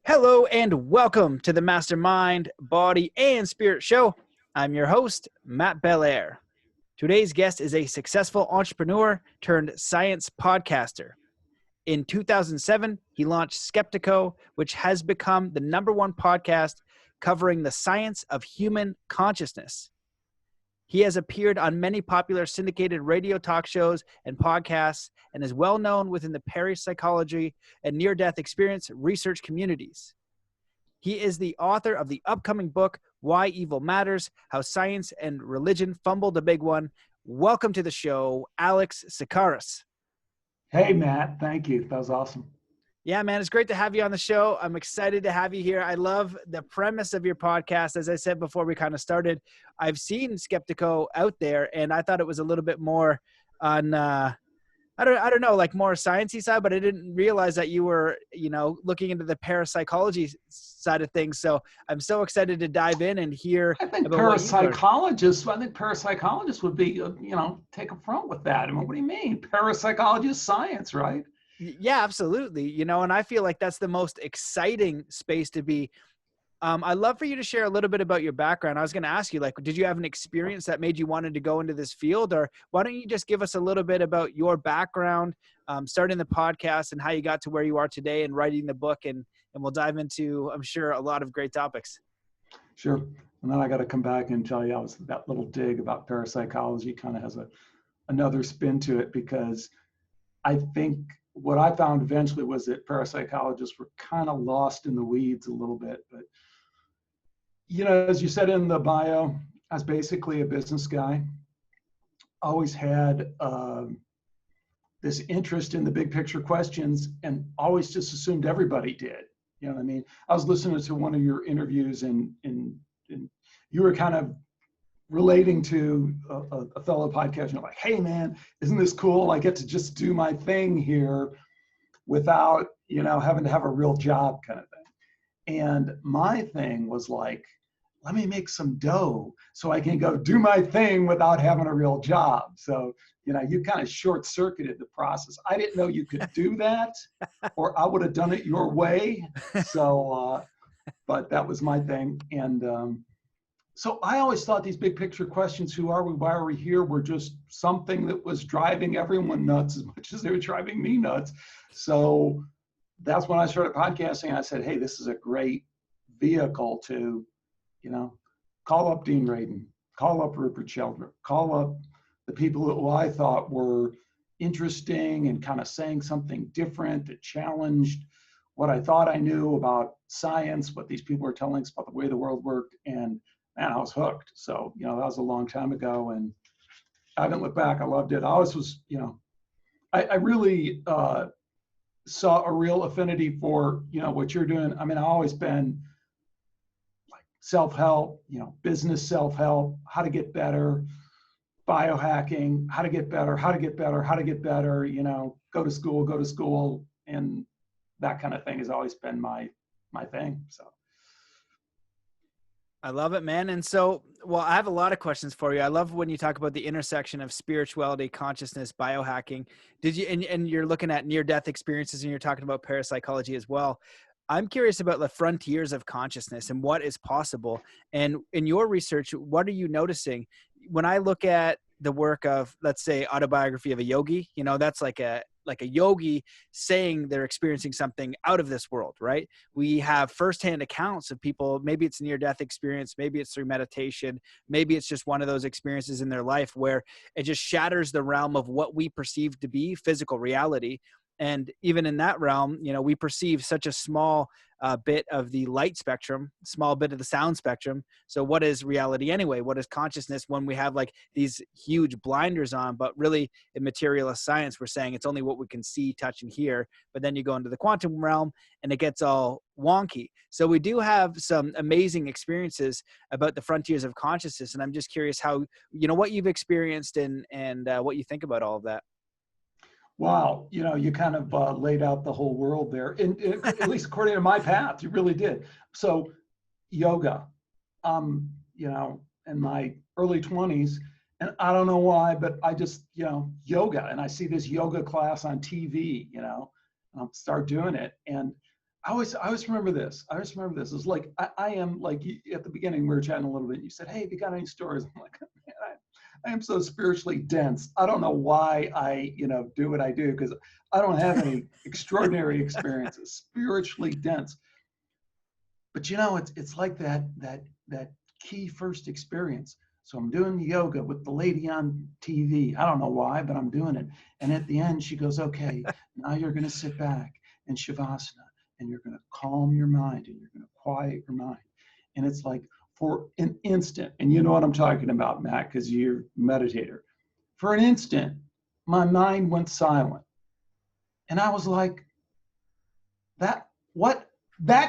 Hello and welcome to the Mastermind, Body, and Spirit Show. I'm your host, Matt Belair. Today's guest is a successful entrepreneur turned science podcaster. In 2007, he launched Skeptiko, which has become the #1 podcast covering the science of human consciousness. He has appeared on many popular syndicated radio talk shows and podcasts and is well known within the parapsychology and near-death experience research communities. He is the author of the upcoming book, Why Evil Matters, How Science and Religion Fumbled a Big One. Welcome to the show, Alex Tsakaris. Hey, Matt. Thank you. That was awesome. Yeah, man, it's great to have you on the show. I'm excited to have you here. I love the premise of your podcast. As I said before we kind of started, I've seen Skeptiko out there, and I thought it was a little bit more on, I don't know, like more sciencey side, but I didn't realize that you were, looking into the parapsychology side of things. So I'm so excited to dive in and hear. I think parapsychologists would be, take a front with that. I mean, what do you mean? Parapsychology is science, right? Yeah, absolutely. And I feel like that's the most exciting space to be. I'd love for you to share a little bit about your background. I was going to ask you, did you have an experience that made you wanted to go into this field, or why don't you just give us a little bit about your background, starting the podcast and how you got to where you are today and writing the book, and we'll dive into, I'm sure, a lot of great topics. Sure. And then I got to come back and tell you, that little dig about parapsychology kind of has another spin to it, because I think what I found eventually was that parapsychologists were kind of lost in the weeds a little bit. But, as you said in the bio, I was basically a business guy. Always had this interest in the big picture questions, and always just assumed everybody did. You know what I mean? I was listening to one of your interviews, and you were kind of relating to a fellow podcast, like, hey man, isn't this cool? I get to just do my thing here without, having to have a real job kind of thing. And my thing was like, let me make some dough so I can go do my thing without having a real job. So, you kind of short-circuited the process. I didn't know you could do that, or I would have done it your way. So, but that was my thing. And, so I always thought these big picture questions, who are we, why are we here, were just something that was driving everyone nuts as much as they were driving me nuts. So that's when I started podcasting. I said, hey, this is a great vehicle to, call up Dean Radin, call up Rupert Sheldrake, call up the people who I thought were interesting and kind of saying something different that challenged what I thought I knew about science, what these people were telling us about the way the world worked. And man, I was hooked. So, that was a long time ago, and I haven't looked back. I loved it. I always was, I really saw a real affinity for, what you're doing. I mean, I've always been like self-help, business self-help, how to get better, biohacking, how to get better, go to school. And that kind of thing has always been my thing. So. I love it, man. And so, I have a lot of questions for you. I love when you talk about the intersection of spirituality, consciousness, biohacking. Did you, and you're looking at near-death experiences, and you're talking about parapsychology as well. I'm curious about the frontiers of consciousness and what is possible. And in your research, what are you noticing? When I look at the work of, let's say, Autobiography of a Yogi, that's like a yogi saying they're experiencing something out of this world, right? We have firsthand accounts of people, maybe it's near-death experience, maybe it's through meditation, maybe it's just one of those experiences in their life where it just shatters the realm of what we perceive to be physical reality. And even in that realm, we perceive such a small bit of the light spectrum, small bit of the sound spectrum. So what is reality anyway? What is consciousness when we have like these huge blinders on? But really in materialist science, we're saying it's only what we can see, touch, and hear. But then you go into the quantum realm and it gets all wonky. So we do have some amazing experiences about the frontiers of consciousness. And I'm just curious how, what you've experienced and what you think about all of that. Wow, you kind of laid out the whole world there, and at least according to my path, you really did. So, yoga, in my early 20s, and I don't know why, but I just, yoga, and I see this yoga class on TV, and I'll start doing it, and I always remember this. It's like, I am like, at the beginning, we were chatting a little bit. You said, hey, have you got any stories? I'm like, man, I am so spiritually dense. I don't know why I, do what I do, because I don't have any extraordinary experiences, spiritually dense. But it's like that key first experience. So I'm doing the yoga with the lady on TV. I don't know why, but I'm doing it. And at the end, she goes, okay, now you're going to sit back in Shavasana, and you're going to calm your mind, and you're going to quiet your mind. And it's like, for an instant, and you know what I'm talking about, Matt, because you're a meditator. For an instant, my mind went silent. And I was like, that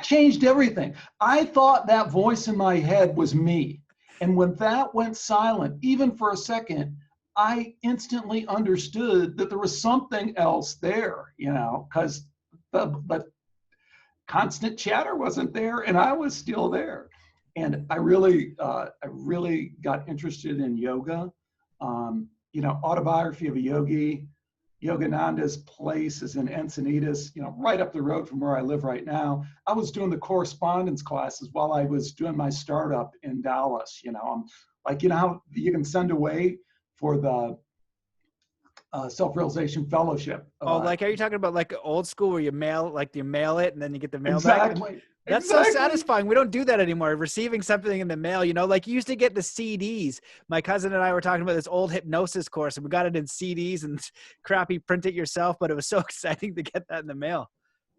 changed everything. I thought that voice in my head was me. And when that went silent, even for a second, I instantly understood that there was something else there, because the constant chatter wasn't there, and I was still there. And I really got interested in yoga. Autobiography of a Yogi. Yogananda's place is in Encinitas, right up the road from where I live right now. I was doing the correspondence classes while I was doing my startup in Dallas. I'm like, how you can send away for the self-realization fellowship. Like, are you talking about like old school where you mail it and then you get the mail back? Exactly. That's so satisfying. We don't do that anymore. Receiving something in the mail, like you used to get the CDs. My cousin and I were talking about this old hypnosis course, and we got it in CDs and crappy print it yourself, but it was so exciting to get that in the mail.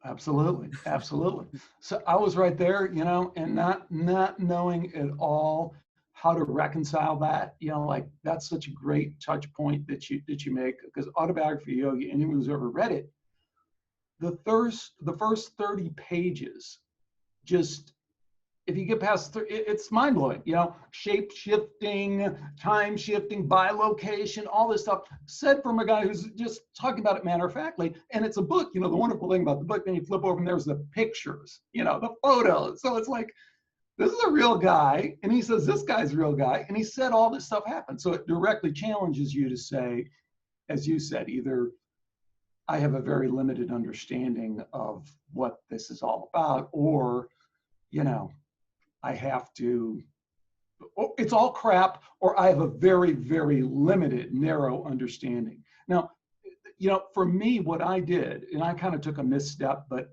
Absolutely. So I was right there, and not knowing at all how to reconcile that, like that's such a great touch point that you make, because Autobiography of Yogi, anyone who's ever read it, the first 30 pages, just, if you get past, it's mind blowing, shape shifting, time shifting, by location, all this stuff said from a guy who's just talking about it matter of factly. And it's a book, the wonderful thing about the book, then you flip over and there's the pictures, the photos. So it's like, this is a real guy, and he says this guy's a real guy, and he said all this stuff happened. So it directly challenges you to say, as you said, either I have a very limited understanding of what this is all about, or, I have to, it's all crap, or I have a very, very limited, narrow understanding. Now, for me, what I did, and I kind of took a misstep, but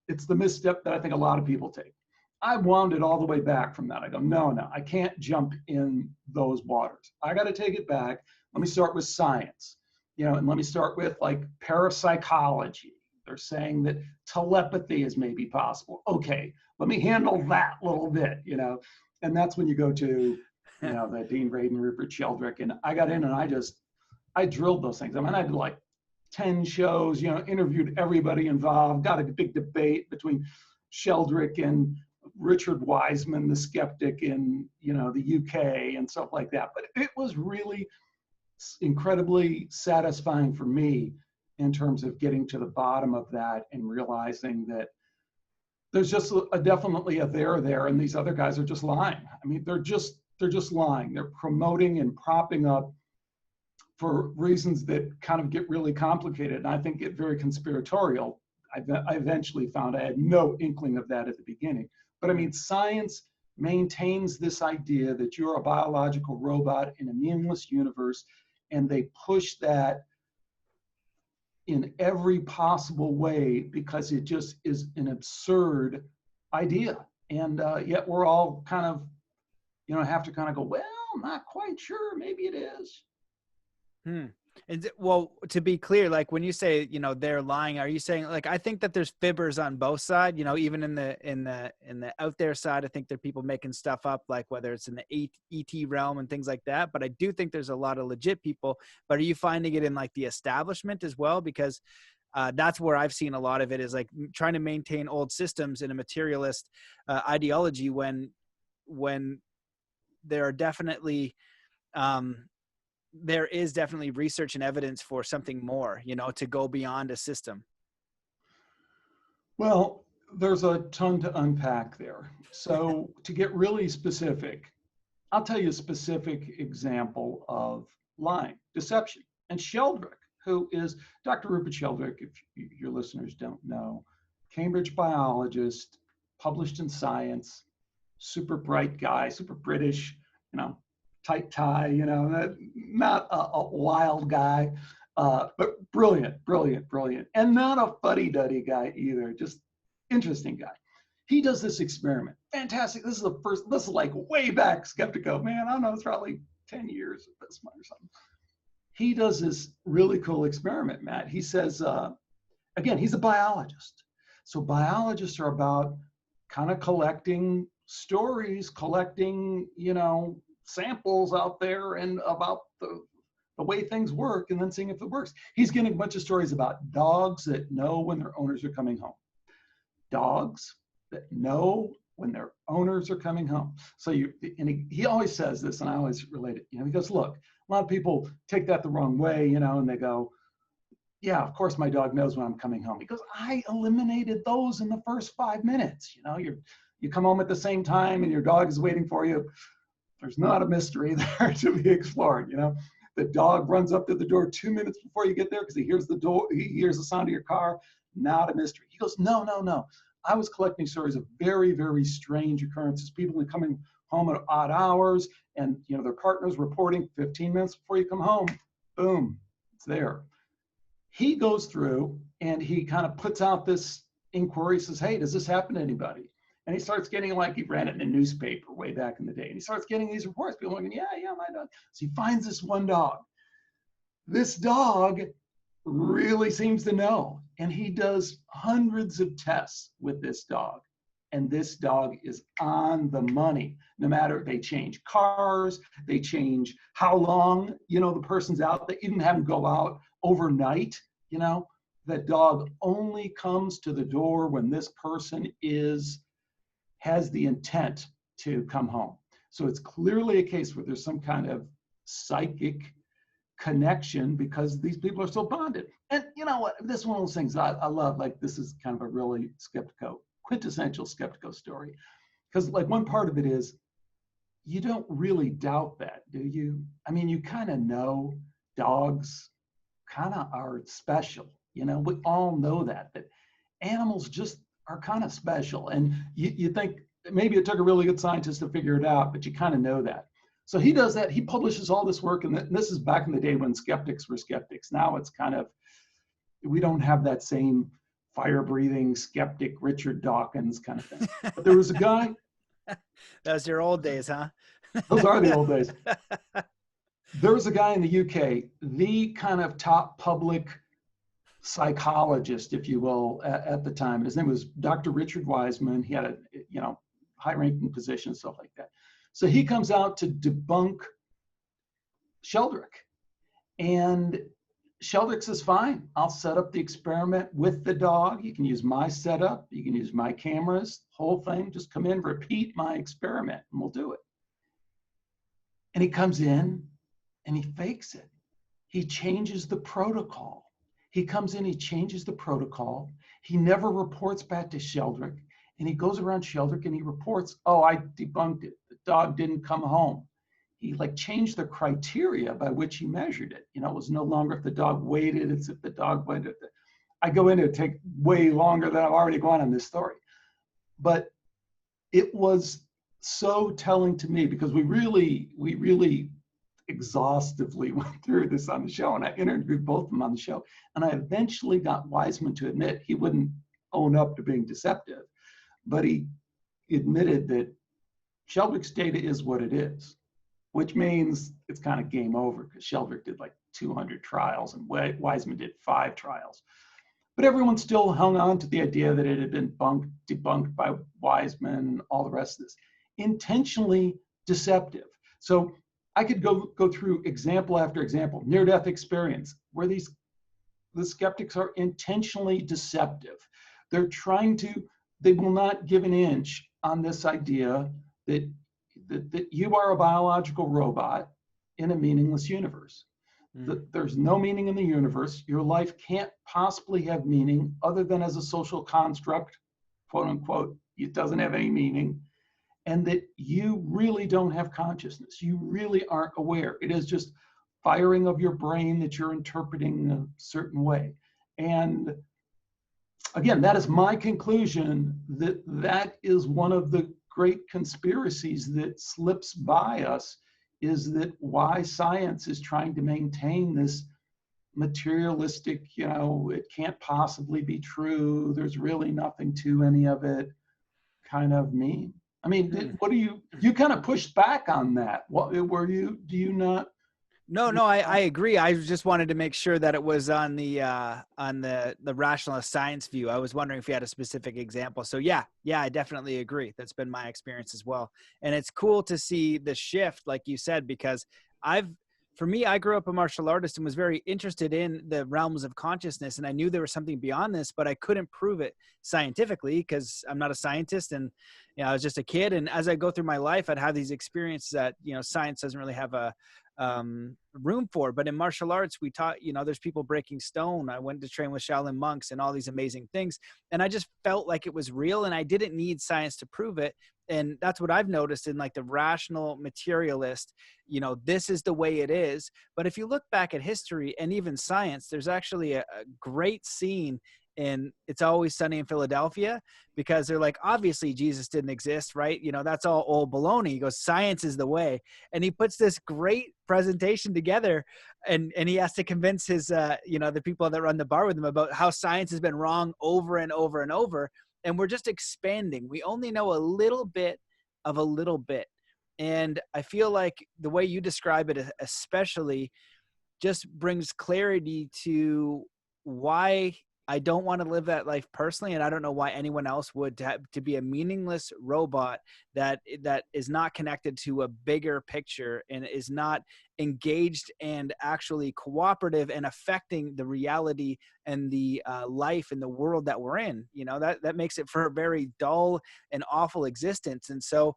it's the misstep that I think a lot of people take. I wound it all the way back from that. I go, no, I can't jump in those waters. I got to take it back. Let me start with science, and let me start with like parapsychology. They're saying that telepathy is maybe possible. Okay, let me handle that little bit, and that's when you go to, the Dean Radin, Rupert Sheldrake, and I got in and I drilled those things. I mean, I did like 10 shows, interviewed everybody involved, got a big debate between Sheldrake and Richard Wiseman, the skeptic in, the UK and stuff like that. But it was really incredibly satisfying for me in terms of getting to the bottom of that and realizing that there's just definitely a there, and these other guys are just lying. I mean, they're just lying. They're promoting and propping up for reasons that kind of get really complicated, and I think get very conspiratorial. I eventually found I had no inkling of that at the beginning. But I mean, science maintains this idea that you're a biological robot in a meaningless universe, and they push that in every possible way because it just is an absurd idea. And yet we're all kind of, have to kind of go, well, I'm not quite sure, maybe it is. And well, to be clear, like when you say, they're lying, are you saying like, I think that there's fibbers on both sides, even in the out there side, I think there are people making stuff up, like whether it's in the ET realm and things like that. But I do think there's a lot of legit people. But are you finding it in like the establishment as well? Because that's where I've seen a lot of it, is like trying to maintain old systems in a materialist ideology when there are definitely, there is definitely research and evidence for something more, to go beyond a system. Well, there's a ton to unpack there. So to get really specific, I'll tell you a specific example of lying, deception. And Sheldrake, who is Dr. Rupert Sheldrake, if your listeners don't know, Cambridge biologist, published in Science, super bright guy, super British, tight tie, not a wild guy, but brilliant, and not a fuddy-duddy guy either, just interesting guy. He does this experiment. Fantastic. This is like way back Skeptiko, man. I don't know, it's probably 10 years at this point or something. He does this really cool experiment, Matt. He says, again, he's a biologist. So biologists are about kind of collecting stories, collecting, samples out there and about the way things work and then seeing if it works. He's getting a bunch of stories about dogs that know when their owners are coming home. Dogs that know when their owners are coming home. So he always says this, and I always relate it. He goes, look, a lot of people take that the wrong way, and they go, yeah, of course my dog knows when I'm coming home. He goes, I eliminated those in the first 5 minutes. You come home at the same time and your dog is waiting for you. There's not a mystery there to be explored. The dog runs up to the door 2 minutes before you get there because he hears the sound of your car. Not a mystery. He goes, no. I was collecting stories of very, very strange occurrences. People coming home at odd hours and, their partners reporting 15 minutes before you come home. Boom, it's there. He goes through and he kind of puts out this inquiry, says, hey, does this happen to anybody? And he starts getting, he ran it in a newspaper way back in the day. And he starts getting these reports. People are going, yeah, my dog. So he finds this one dog. This dog really seems to know. And he does hundreds of tests with this dog. And this dog is on the money. No matter, they change cars, they change how long, the person's out. They even have him go out overnight. The dog only comes to the door when this person has the intent to come home. So it's clearly a case where there's some kind of psychic connection because these people are so bonded. And you know what? This is one of those things I love. This is kind of a really quintessential Skeptiko story. Because one part of it is, you don't really doubt that, do you? I mean, you kind of know dogs kind of are special. We all know that animals just are kind of special. And you think maybe it took a really good scientist to figure it out, but you kind of know that. So he does that. He publishes all this work. And this is back in the day when skeptics were skeptics. Now it's kind of, we don't have that same fire-breathing skeptic Richard Dawkins kind of thing. But there was a guy. Those are old days, huh? Those are the old days. There was a guy in the UK, the kind of top public psychologist, if you will, at the time. His name was Dr. Richard Wiseman. He had a high-ranking position, stuff like that. So he comes out to debunk Sheldrake. And Sheldrake says, fine, I'll set up the experiment with the dog. You can use my setup. You can use my cameras, whole thing. Just come in, repeat my experiment, and we'll do it. And he comes in and he fakes it. He changes the protocol. He comes in, he changes the protocol. He never reports back to Sheldrake. And he goes around Sheldrake and he reports, oh, I debunked it. The dog didn't come home. He changed the criteria by which he measured it. It was no longer if the dog waited, it's if the dog waited. I go into it, take way longer than I've already gone on this story. But it was so telling to me because we really exhaustively went through this on the show, and I interviewed both of them on the show. And I eventually got Wiseman to admit he wouldn't own up to being deceptive, but he admitted that Sheldrake's data is what it is, which means it's kind of game over because Sheldrake did 200 trials and Wiseman did 5 trials. But everyone still hung on to the idea that it had been debunked by Wiseman and all the rest of this. Intentionally deceptive. So I could go through example after example, near-death experience, where the skeptics are intentionally deceptive. They're they will not give an inch on this idea that you are a biological robot in a meaningless universe. There's no meaning in the universe. Your life can't possibly have meaning other than as a social construct, quote unquote. It doesn't have any meaning. And that you really don't have consciousness. You really aren't aware. It is just firing of your brain that you're interpreting a certain way. And again, that is my conclusion, that that is one of the great conspiracies that slips by us, is that why science is trying to maintain this materialistic, it can't possibly be true, there's really nothing to any of it kind of meme. I mean, what do you kind of pushed back on that? What do you not? No, I agree. I just wanted to make sure that it was on the rationalist science view. I was wondering if you had a specific example. So yeah, I definitely agree. That's been my experience as well. And it's cool to see the shift, like you said, because for me, I grew up a martial artist and was very interested in the realms of consciousness. And I knew there was something beyond this, but I couldn't prove it scientifically because I'm not a scientist. And I was just a kid. And as I go through my life, I'd have these experiences that, science doesn't really have a room for. But in martial arts, we taught, there's people breaking stone. I went to train with Shaolin monks and all these amazing things. And I just felt like it was real and I didn't need science to prove it. And that's what I've noticed in like the rational materialist, this is the way it is. But if you look back at history and even science, there's actually a great scene in It's Always Sunny in Philadelphia, because they're like, obviously Jesus didn't exist, right? That's all old baloney. He goes, science is the way. And he puts this great presentation together and he has to convince his, the people that run the bar with him about how science has been wrong over and over and over. And we're just expanding. We only know a little bit of a little bit. And I feel like the way you describe it, especially, just brings clarity to why I don't want to live that life personally. And I don't know why anyone else would, to be a meaningless robot that is not connected to a bigger picture and is not engaged and actually cooperative and affecting the reality and the life and the world that we're in. That makes it for a very dull and awful existence. And so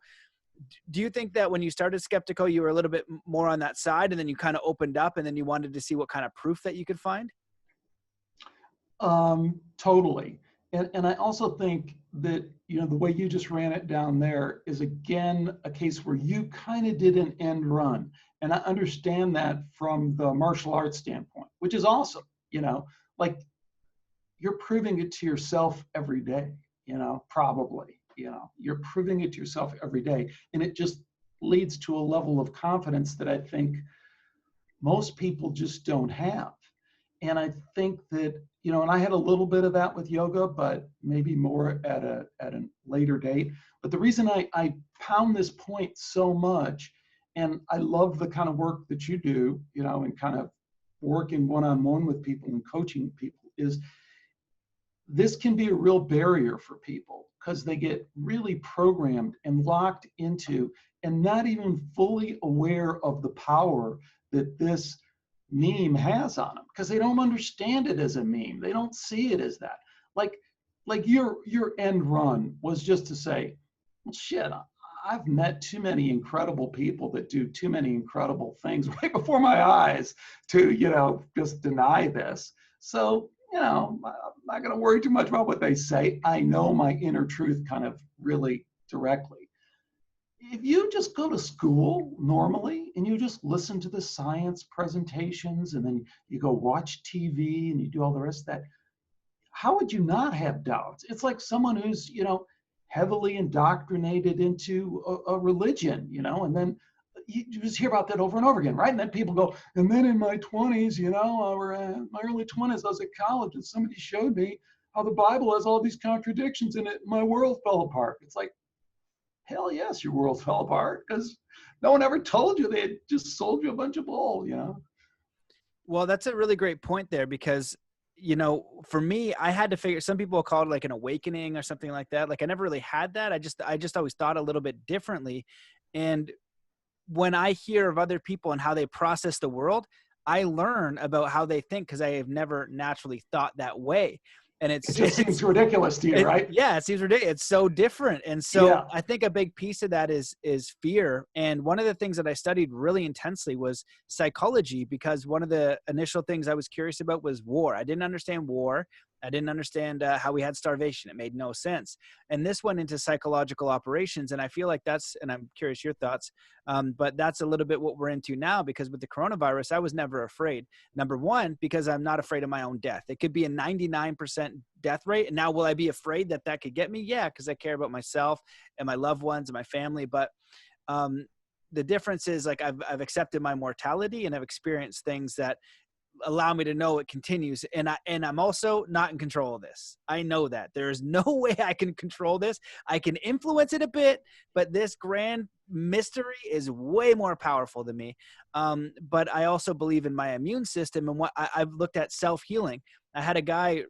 do you think that when you started Skeptiko, you were a little bit more on that side and then you kind of opened up and then you wanted to see what kind of proof that you could find? Totally. And I also think that, the way you just ran it down there is, again, a case where you kind of did an end run. And I understand that from the martial arts standpoint, which is awesome. Like you're proving it to yourself every day, probably, you're proving it to yourself every day. And it just leads to a level of confidence that I think most people just don't have. And I think that, and I had a little bit of that with yoga, but maybe more at a later date. But the reason I pound this point so much, and I love the kind of work that you do, and kind of working one-on-one with people and coaching people, is this can be a real barrier for people because they get really programmed and locked into and not even fully aware of the power that this meme has on them, because they don't understand it as a meme. They don't see it as that. Like your end run was just to say, well, shit, I've met too many incredible people that do too many incredible things right before my eyes to, just deny this. So, I'm not going to worry too much about what they say. I know my inner truth kind of really directly. If you just go to school normally and you just listen to the science presentations and then you go watch TV and you do all the rest of that, how would you not have doubts? It's like someone who's, heavily indoctrinated into a religion, and then you just hear about that over and over again, right? And then people go, and then in my 20s, or my early 20s, I was at college and somebody showed me how the Bible has all these contradictions in it. My world fell apart. It's like, hell yes, your world fell apart because no one ever told you. They had just sold you a bunch of bull, Well, that's a really great point there because, for me, I had to figure, some people call it like an awakening or something like that. Like I never really had that. I just always thought a little bit differently. And when I hear of other people and how they process the world, I learn about how they think because I have never naturally thought that way. And it just seems ridiculous to you, right? Yeah, it seems ridiculous. It's so different. And so I think a big piece of that is fear. And one of the things that I studied really intensely was psychology, because one of the initial things I was curious about was war. I didn't understand war. I didn't understand how we had starvation. It made no sense. And this went into psychological operations. And I feel like that's, and I'm curious your thoughts, but that's a little bit what we're into now, because with the coronavirus, I was never afraid. Number one, because I'm not afraid of my own death. It could be a 99% death rate. And now will I be afraid that that could get me? Yeah, because I care about myself and my loved ones and my family. But the difference is, like, I've accepted my mortality, and I've experienced things that allow me to know it continues. And I'm also not in control of this. I know that there is no way I can control this. I can influence it a bit, but this grand mystery is way more powerful than me. But I also believe in my immune system, and what I've looked at self-healing. I had a guy,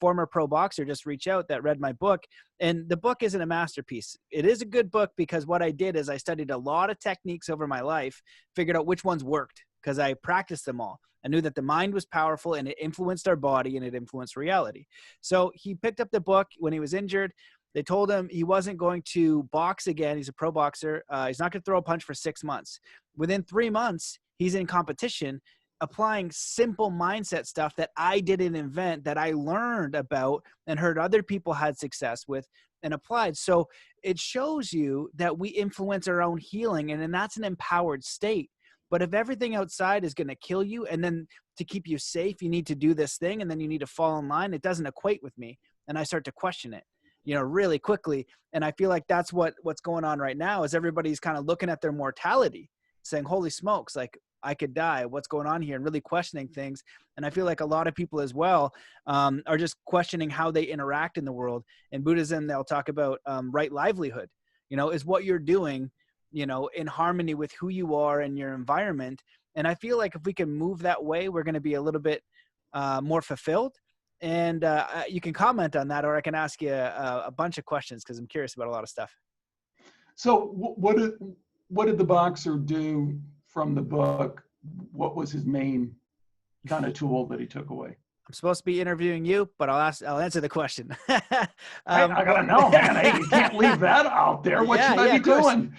former pro boxer, just reach out that read my book, and the book isn't a masterpiece. It is a good book because what I did is I studied a lot of techniques over my life, figured out which ones worked because I practiced them all. I knew that the mind was powerful and it influenced our body and it influenced reality. So he picked up the book when he was injured. They told him he wasn't going to box again. He's a pro boxer. He's not going to throw a punch for 6 months. Within 3 months, he's in competition, applying simple mindset stuff that I didn't invent, that I learned about and heard other people had success with and applied. So it shows you that we influence our own healing, and then that's an empowered state. But if everything outside is going to kill you, and then to keep you safe, you need to do this thing, and then you need to fall in line, it doesn't equate with me. And I start to question it, really quickly. And I feel like that's what's going on right now, is everybody's kind of looking at their mortality, saying, holy smokes, like, I could die. What's going on here? And really questioning things. And I feel like a lot of people as well are just questioning how they interact in the world. In Buddhism, they'll talk about right livelihood, is what you're doing, in harmony with who you are and your environment. And I feel like if we can move that way, we're going to be a little bit more fulfilled. And you can comment on that, or I can ask you a bunch of questions, because I'm curious about a lot of stuff. So what did the boxer do from the book? What was his main kind of tool that he took away? I'm supposed to be interviewing you, but I'll answer the question. I gotta know, man. Hey, you can't leave that out there. What should I be doing?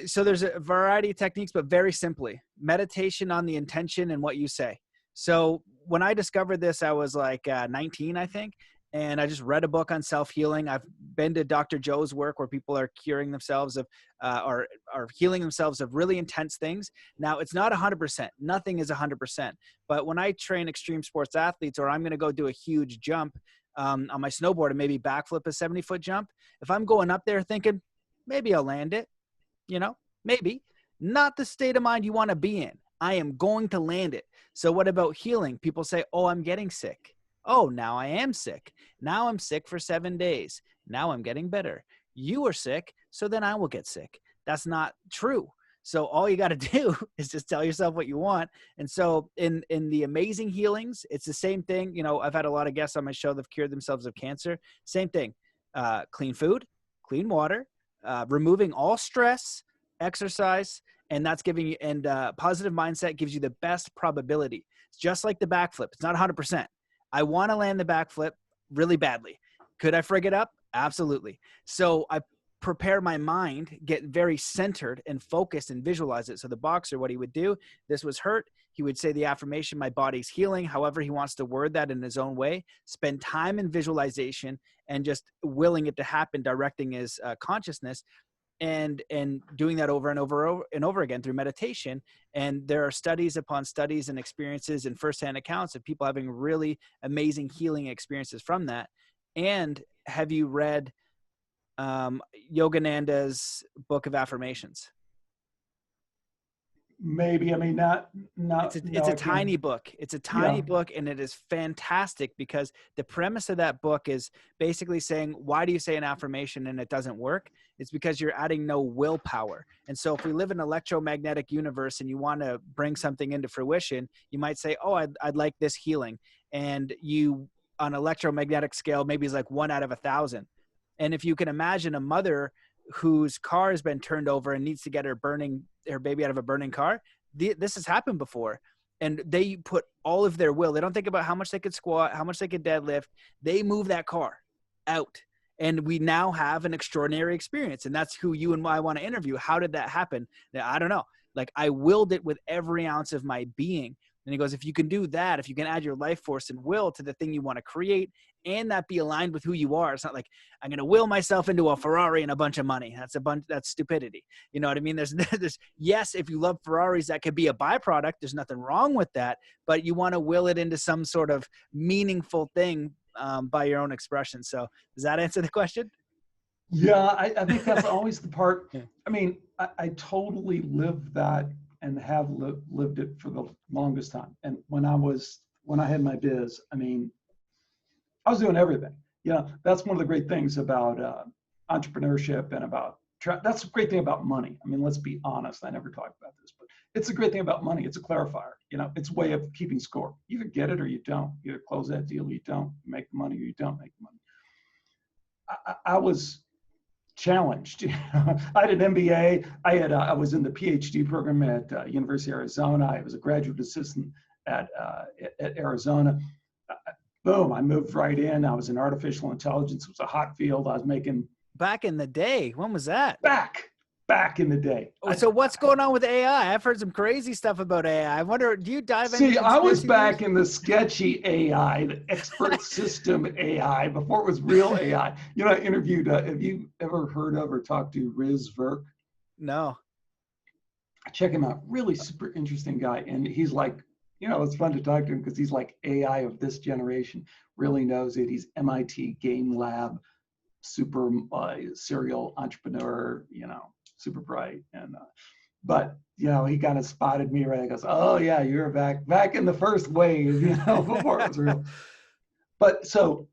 So there's a variety of techniques, but very simply, meditation on the intention and what you say. So when I discovered this, I was like 19, I think. And I just read a book on self-healing. I've been to Dr. Joe's work where people are curing themselves of, or are healing themselves of really intense things. Now, it's not 100%. Nothing is 100%. But when I train extreme sports athletes, or I'm going to go do a huge jump on my snowboard and maybe backflip a 70-foot jump, if I'm going up there thinking, maybe I'll land it, maybe, not the state of mind you want to be in. I am going to land it. So what about healing? People say, oh, I'm getting sick. Oh, now I am sick. Now I'm sick for 7 days. Now I'm getting better. You are sick, so then I will get sick. That's not true. So all you got to do is just tell yourself what you want. And so in the amazing healings, it's the same thing. I've had a lot of guests on my show that have cured themselves of cancer. Same thing. Clean food, clean water, removing all stress, exercise, and that's giving you, and positive mindset gives you the best probability. It's just like the backflip. It's not 100%. I want to land the backflip really badly. Could I frig it up? Absolutely. So I prepare my mind, get very centered and focused and visualize it. So the boxer, what he would do, this was hurt. He would say the affirmation, my body's healing. However he wants to word that in his own way, spend time in visualization and just willing it to happen, directing his consciousness. And doing that over and over again through meditation. And there are studies upon studies and experiences and firsthand accounts of people having really amazing healing experiences from that. And have you read Yogananda's book of affirmations? Maybe. I mean, not. It's a tiny book. It's a tiny book, and it is fantastic because the premise of that book is basically saying, why do you say an affirmation and it doesn't work? It's because you're adding no willpower. And so if we live in an electromagnetic universe and you want to bring something into fruition, you might say, oh, I'd like this healing. And you, on an electromagnetic scale, maybe it's like 1 out of 1,000. And if you can imagine a mother whose car has been turned over and needs to get her baby out of a burning car, this has happened before. And they put all of their will. They don't think about how much they could squat, how much they could deadlift. They move that car out. And we now have an extraordinary experience. And that's who you and I want to interview. How did that happen? I don't know. Like, I willed it with every ounce of my being. And he goes, if you can do that, if you can add your life force and will to the thing you want to create, and that be aligned with who you are. It's not like I'm going to will myself into a Ferrari and a bunch of money. That's stupidity. You know what I mean? There's yes, if you love Ferraris, that could be a byproduct. There's nothing wrong with that, but you want to will it into some sort of meaningful thing by your own expression. So does that answer the question? Yeah, I think that's always the part. Yeah. I mean, I totally live that and have lived it for the longest time. And when I had my biz, I mean, I was doing everything. You know, that's one of the great things about entrepreneurship and about that's the great thing about money. I mean, let's be honest. I never talked about this, but it's a great thing about money. It's a clarifier. You know, it's a way of keeping score. You either get it or you don't. You either close that deal or you don't. You make the money or you don't make the money. I was challenged. I had an MBA. I was in the PhD program at University of Arizona. I was a graduate assistant at Arizona. Boom, I moved right in. I was in artificial intelligence. It was a hot field. I was making. Back in the day. When was that? Back in the day. So what's going on with AI? I've heard some crazy stuff about AI. I wonder, do you dive into? See, I was back in the sketchy AI, the expert system AI, before it was real AI. You know, I interviewed, have you ever heard of or talked to Riz Verk? No. Check him out. Really super interesting guy. And he's like, you know, it's fun to talk to him because he's like AI of this generation, really knows it. He's MIT Game Lab, super serial entrepreneur, you know, super bright. And but you know, he kind of spotted me right. He goes, "Oh yeah, you're back in the first wave, you know, before it was real." But so,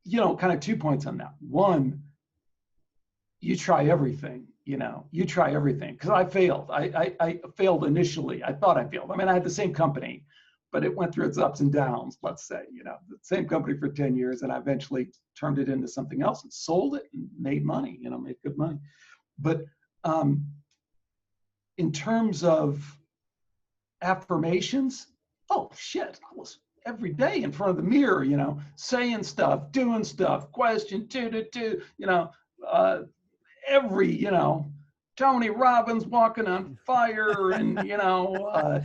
you know, kind of 2 points on that. One, you try everything. You know, you try everything because I failed. I failed initially. I thought I failed. I mean, I had the same company, but it went through its ups and downs. Let's say, you know, the same company for 10 years, and I eventually turned it into something else and sold it and made money. You know, made good money. But in terms of affirmations, oh shit, I was every day in front of the mirror, you know, saying stuff, doing stuff, question, you know, every, you know, Tony Robbins walking on fire and, you know,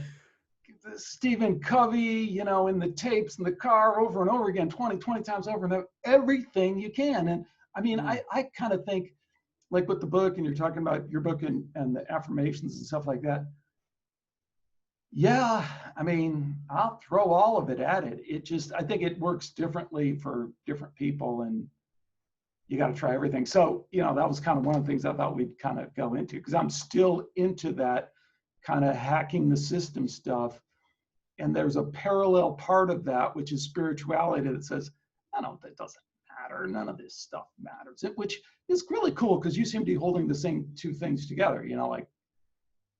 Stephen Covey, you know, in the tapes in the car over and over again, 20 times over and over, everything you can. And I mean, I kind of think, like with the book, and you're talking about your book and the affirmations and stuff like that. Yeah, I mean, I'll throw all of it at it. It just, I think it works differently for different people, and you got to try everything. So, you know, that was kind of one of the things I thought we'd kind of go into, because I'm still into that kind of hacking the system stuff. And there's a parallel part of that, which is spirituality, that says, I don't, that doesn't matter. None of this stuff matters, which is really cool because you seem to be holding the same two things together, you know, like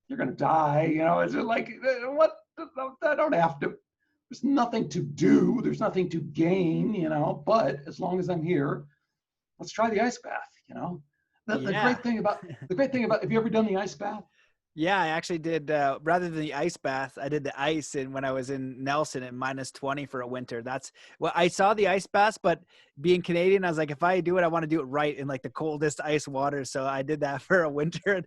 you're going to die, you know, it's like, what, I don't have to, there's nothing to do, there's nothing to gain, you know, but as long as I'm here, let's try the ice bath, you know. The great thing about, have you ever done the ice bath? Yeah, I actually did, rather than the ice bath, I did the ice when I was in Nelson at -20 for a winter. That's well, I saw the ice baths, but being Canadian, I was like, if I do it, I want to do it right in like the coldest ice water. So I did that for a winter.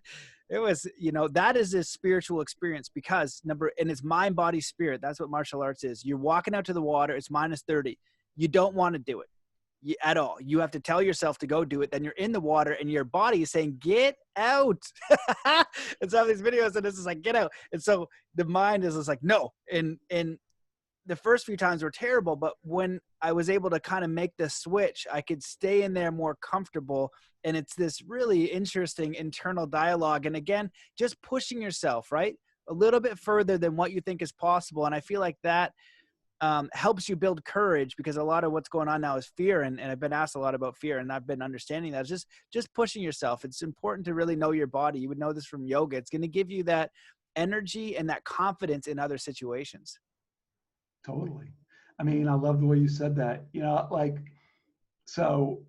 It was, you know, that is a spiritual experience because and it's mind, body, spirit. That's what martial arts is. You're walking out to the water. It's -30. You don't want to do it at all. You have to tell yourself to go do it. Then you're in the water and your body is saying, get out. And some of these videos and it's just like, get out. And so the mind is just like, no. And the first few times were terrible, but when I was able to kind of make the switch, I could stay in there more comfortable. And it's this really interesting internal dialogue. And again, just pushing yourself, right? A little bit further than what you think is possible. And I feel like that helps you build courage, because a lot of what's going on now is fear. And I've been asked a lot about fear, and I've been understanding that. It's just pushing yourself. It's important to really know your body. You would know this from yoga. It's going to give you that energy and that confidence in other situations. Totally. I mean, I love the way you said that, you know, like, so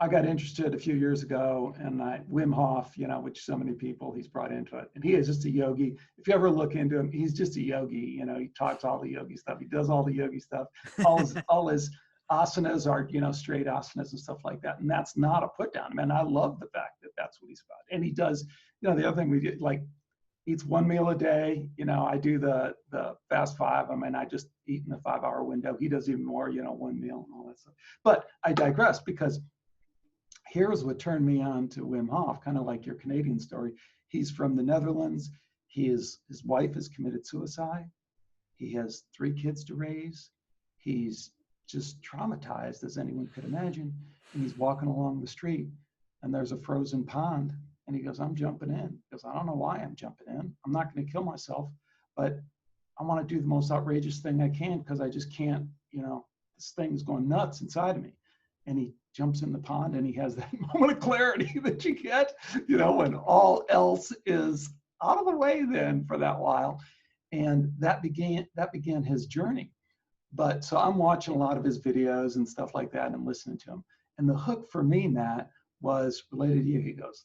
I got interested a few years ago, and Wim Hof, you know, which so many people he's brought into it, and he is just a yogi. If you ever look into him, he's just a yogi. You know, he talks all the yogi stuff. He does all the yogi stuff. All his asanas are, you know, straight asanas and stuff like that. And that's not a put down. I mean, I love the fact that that's what he's about. And he does, you know, the other thing we did, like, eats one meal a day. You know, I do the fast 5. I mean, I just eat in a 5-hour window. He does even more, you know, one meal and all that stuff. But I digress, because here's what turned me on to Wim Hof, kind of like your Canadian story. He's from the Netherlands. His wife has committed suicide. He has 3 kids to raise. He's just traumatized as anyone could imagine. And he's walking along the street and there's a frozen pond. And he goes, I'm jumping in. He goes, I don't know why I'm jumping in. I'm not going to kill myself, but I want to do the most outrageous thing I can, because I just can't, you know, this thing's going nuts inside of me. And he jumps in the pond and he has that moment of clarity that you get, you know, when all else is out of the way then for that while. And that began his journey. But so I'm watching a lot of his videos and stuff like that, and I'm listening to him. And the hook for me, Matt, was related to you. He goes,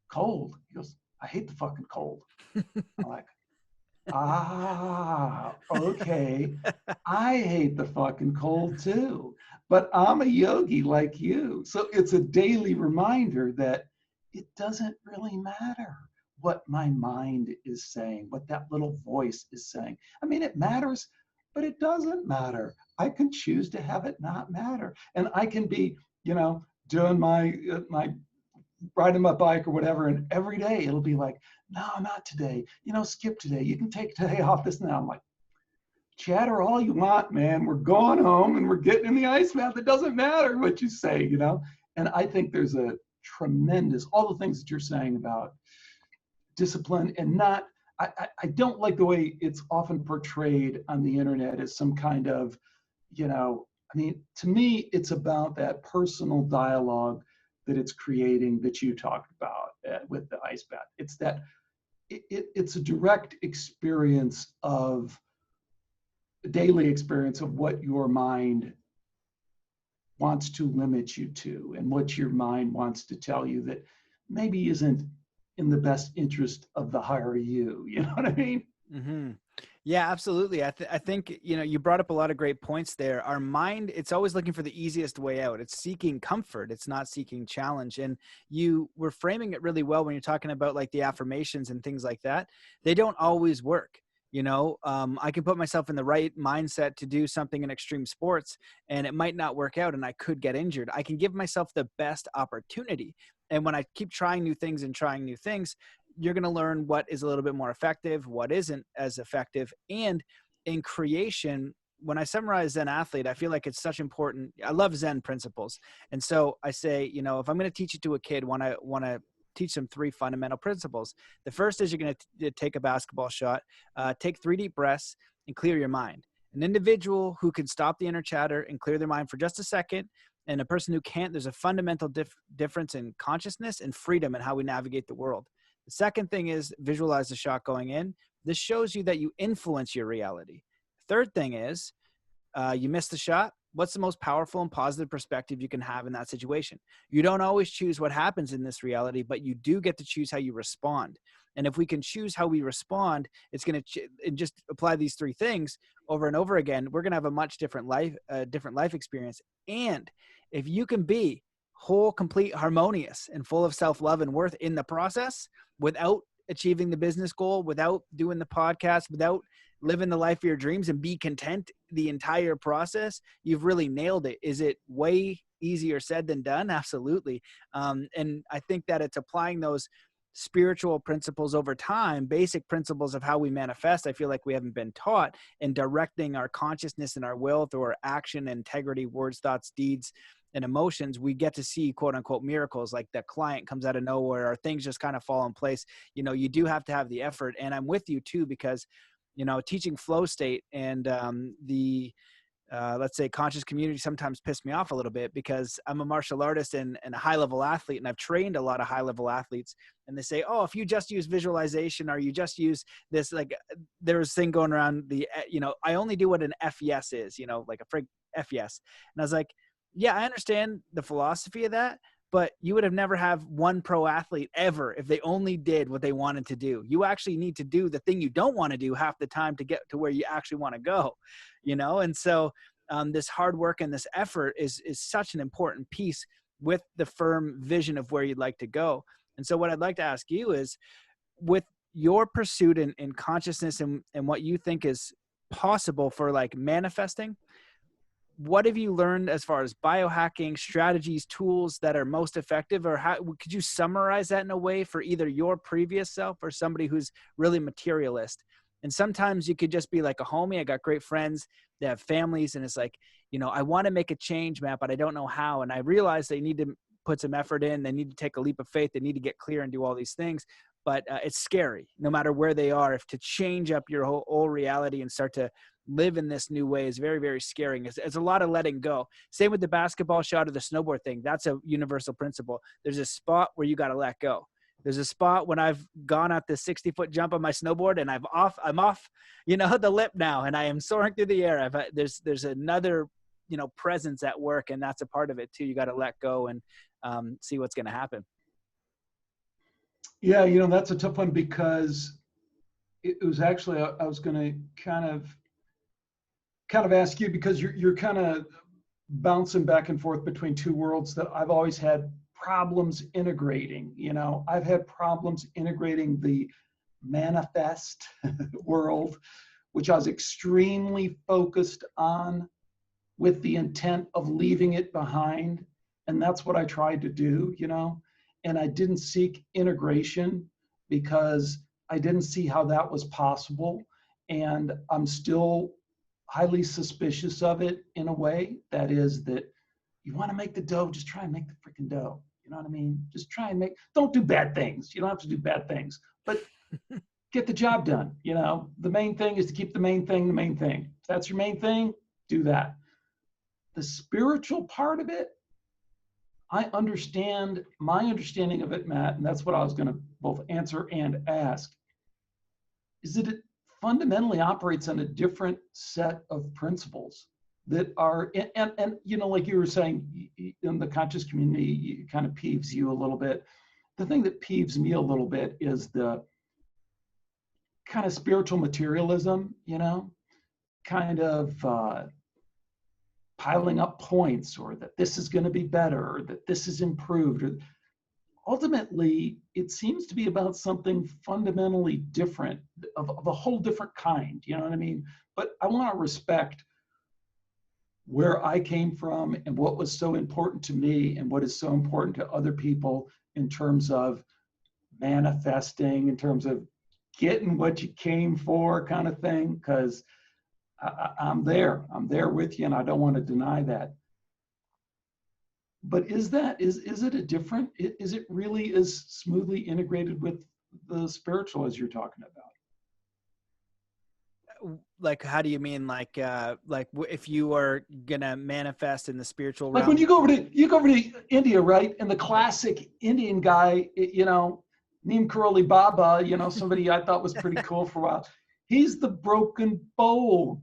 cold. He goes, I hate the fucking cold. I'm like, okay. I hate the fucking cold too, but I'm a yogi like you. So it's a daily reminder that it doesn't really matter what my mind is saying, what that little voice is saying. I mean, it matters, but it doesn't matter. I can choose to have it not matter. And I can be, you know, doing my riding my bike or whatever, and every day it'll be like, no, not today. You know, skip today. You can take today off this now. I'm like, chatter all you want, man. We're going home and we're getting in the ice bath. It doesn't matter what you say, you know? And I think there's a tremendous, all the things that you're saying about discipline, and not, I don't like the way it's often portrayed on the internet as some kind of, you know, I mean, to me, it's about that personal dialogue that it's creating that you talked about with the ice bath. It's that it's a direct experience of daily experience of what your mind wants to limit you to, and what your mind wants to tell you that maybe isn't in the best interest of the higher you. You know what I mean? Mm-hmm. Yeah, absolutely. I think, you know, you brought up a lot of great points there. Our mind, it's always looking for the easiest way out. It's seeking comfort. It's not seeking challenge. And you were framing it really well when you're talking about like the affirmations and things like that. They don't always work. You know, I can put myself in the right mindset to do something in extreme sports, and it might not work out and I could get injured. I can give myself the best opportunity. And when I keep trying new things and trying new things, you're going to learn what is a little bit more effective, what isn't as effective. And in creation, when I summarize Zen athlete, I feel like it's such important. I love Zen principles. And so I say, you know, if I'm going to teach it to a kid, want to teach them 3 fundamental principles. The first is you're going to take a basketball shot, take 3 deep breaths and clear your mind. An individual who can stop the inner chatter and clear their mind for just a second, and a person who can't, there's a fundamental difference in consciousness and freedom and how we navigate the world. The second thing is visualize the shot going in. This shows you that you influence your reality. Third thing is you miss the shot. What's the most powerful and positive perspective you can have in that situation? You don't always choose what happens in this reality, but you do get to choose how you respond. And if we can choose how we respond, it's going to just apply these 3 things over and over again. We're going to have a much different life experience. And if you can be whole, complete, harmonious, and full of self-love and worth in the process, without achieving the business goal, without doing the podcast, without living the life of your dreams, and be content the entire process, you've really nailed it. Is it way easier said than done? Absolutely. And I think that it's applying those spiritual principles over time, basic principles of how we manifest. I feel like we haven't been taught, in directing our consciousness and our will through our action, integrity, words, thoughts, deeds, and emotions. We get to see quote unquote miracles, like that client comes out of nowhere, or things just kind of fall in place. You know, you do have to have the effort. And I'm with you too, because, you know, teaching flow state and let's say conscious community sometimes piss me off a little bit, because I'm a martial artist and a high level athlete, and I've trained a lot of high level athletes, and they say, oh, if you just use visualization, or you just use this, like there's a thing going around you know, I only do what an FES is, you know, like a frig FES. And I was like, yeah, I understand the philosophy of that, but you would have never have one pro athlete ever if they only did what they wanted to do. You actually need to do the thing you don't want to do half the time to get to where you actually want to go, you know? And so this hard work and this effort is such an important piece with the firm vision of where you'd like to go. And so what I'd like to ask you is, with your pursuit in consciousness and what you think is possible for like manifesting, what have you learned as far as biohacking strategies, tools that are most effective? Or how could you summarize that in a way for either your previous self or somebody who's really materialist? And sometimes you could just be like a homie. I got great friends, they have families, and it's like, you know, I want to make a change, Matt, but I don't know how. And I realize they need to put some effort in. They need to take a leap of faith. They need to get clear and do all these things. But it's scary, no matter where they are. If to change up your whole reality and start to live in this new way is very, very scary. It's a lot of letting go. Same with the basketball shot or the snowboard thing. That's a universal principle. There's a spot where you got to let go. There's a spot when I've gone at the 60-foot jump on my snowboard and I'm off, you know, the lip now, and I am soaring through the air. There's another, you know, presence at work, and that's a part of it too. You got to let go and see what's going to happen. Yeah, you know, that's a tough one, because it was actually, I was going to kind of ask you, because you're kind of bouncing back and forth between two worlds that I've always had problems integrating. You know, I've had problems integrating the manifest world, which I was extremely focused on with the intent of leaving it behind. And that's what I tried to do, you know, and I didn't seek integration because I didn't see how that was possible. And I'm still highly suspicious of it in a way. That is, that you want to make the dough, just try and make the freaking dough. You know what I mean? Just try and don't do bad things. You don't have to do bad things, but get the job done. You know, the main thing is to keep the main thing the main thing. If that's your main thing, do that. The spiritual part of it, my understanding of it, Matt, and that's what I was going to both answer and ask, is that it fundamentally operates on a different set of principles that are, and you know, like you were saying, in the conscious community, it kind of peeves you a little bit. The thing that peeves me a little bit is the kind of spiritual materialism, you know, kind of piling up points, or that this is going to be better, or that this is improved. Or ultimately, it seems to be about something fundamentally different, of a whole different kind. You know what I mean? But I want to respect where I came from and what was so important to me and what is so important to other people in terms of manifesting, in terms of getting what you came for, kind of thing. Because I'm there with you, and I don't want to deny that. But is it a different, is it really as smoothly integrated with the spiritual as you're talking about? Like, how do you mean? Like if you are gonna manifest in the spiritual realm? Like when you go over to India, right? And the classic Indian guy, you know, Neem Karoli Baba, you know, somebody I thought was pretty cool for a while. He's the broken bowl,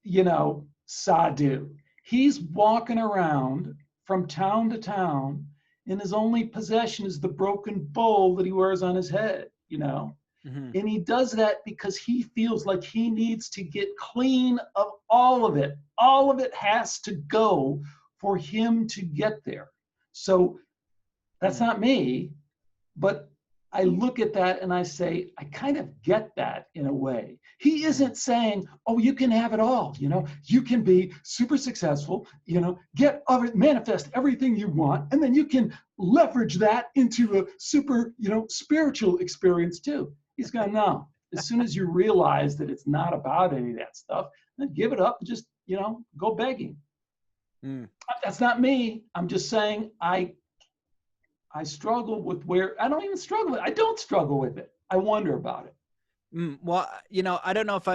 you know, sadhu. He's walking around from town to town, and his only possession is the broken bowl that he wears on his head, you know. Mm-hmm. And he does that because he feels like he needs to get clean of all of it. All of it has to go for him to get there. So that's not me, but I look at that and I say, I kind of get that in a way. He isn't saying, oh, you can have it all, you know, you can be super successful, you know, manifest everything you want, and then you can leverage that into a super, you know, spiritual experience too. He's going, no, as soon as you realize that it's not about any of that stuff, then give it up and just, you know, go begging. That's not me. I'm just saying I struggle with where, I don't even struggle with it. I don't struggle with it. I wonder about it. Well, you know, I don't know if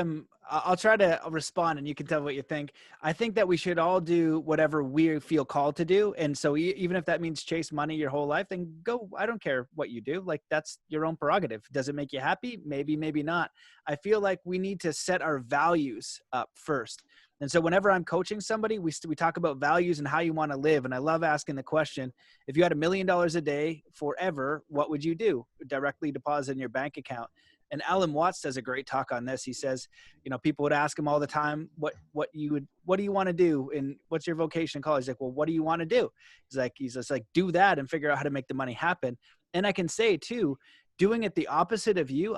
I'll try to respond and you can tell me what you think. I think that we should all do whatever we feel called to do. And so even if that means chase money your whole life, then go. I don't care what you do. Like, that's your own prerogative. Does it make you happy? Maybe, maybe not. I feel like we need to set our values up first. And so whenever I'm coaching somebody, we talk about values and how you want to live. And I love asking the question, if you had $1 million a day forever, what would you do? Directly deposit in your bank account. And Alan Watts does a great talk on this. He says, you know, people would ask him all the time, what do you want to do? And what's your vocation in college? He's like, well, what do you want to do? He's just like, do that and figure out how to make the money happen. And I can say too, doing it the opposite of you,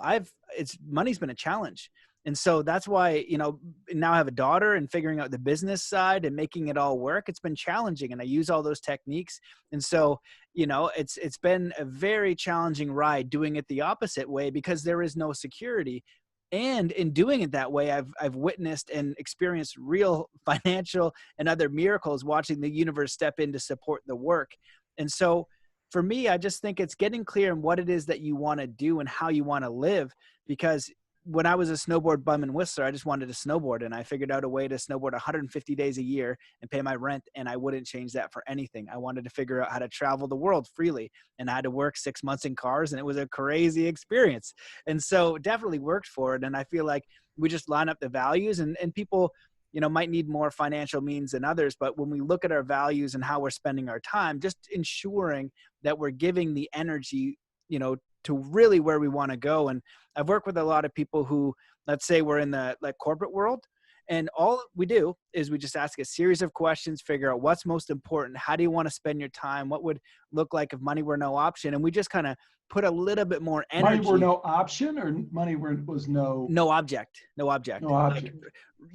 money's been a challenge. And so that's why, now I have a daughter, and figuring out the business side and making it all work, it's been challenging, and I use all those techniques. And so, it's been a very challenging ride doing it the opposite way, because there is no security. And in doing it that way, I've witnessed and experienced real financial and other miracles, watching the universe step in to support the work. And so for me, I just think it's getting clear on what it is that you want to do and how you want to live. Because when I was a snowboard bum and whistler, I just wanted to snowboard, and I figured out a way to snowboard 150 days a year and pay my rent, and I wouldn't change that for anything. I wanted to figure out how to travel the world freely, and I had to work 6 months in cars, and it was a crazy experience. And so definitely worked for it. And I feel like we just line up the values, and people, might need more financial means than others. But when we look at our values and how we're spending our time, just ensuring that we're giving the energy, to really where we want to go. And I've worked with a lot of people who, let's say we're in the corporate world, and all we do is we just ask a series of questions, figure out what's most important. How do you want to spend your time? What would look like if money were no option? And we just kind of put a little bit more energy. Money were no option, or money was no object. No object. No object.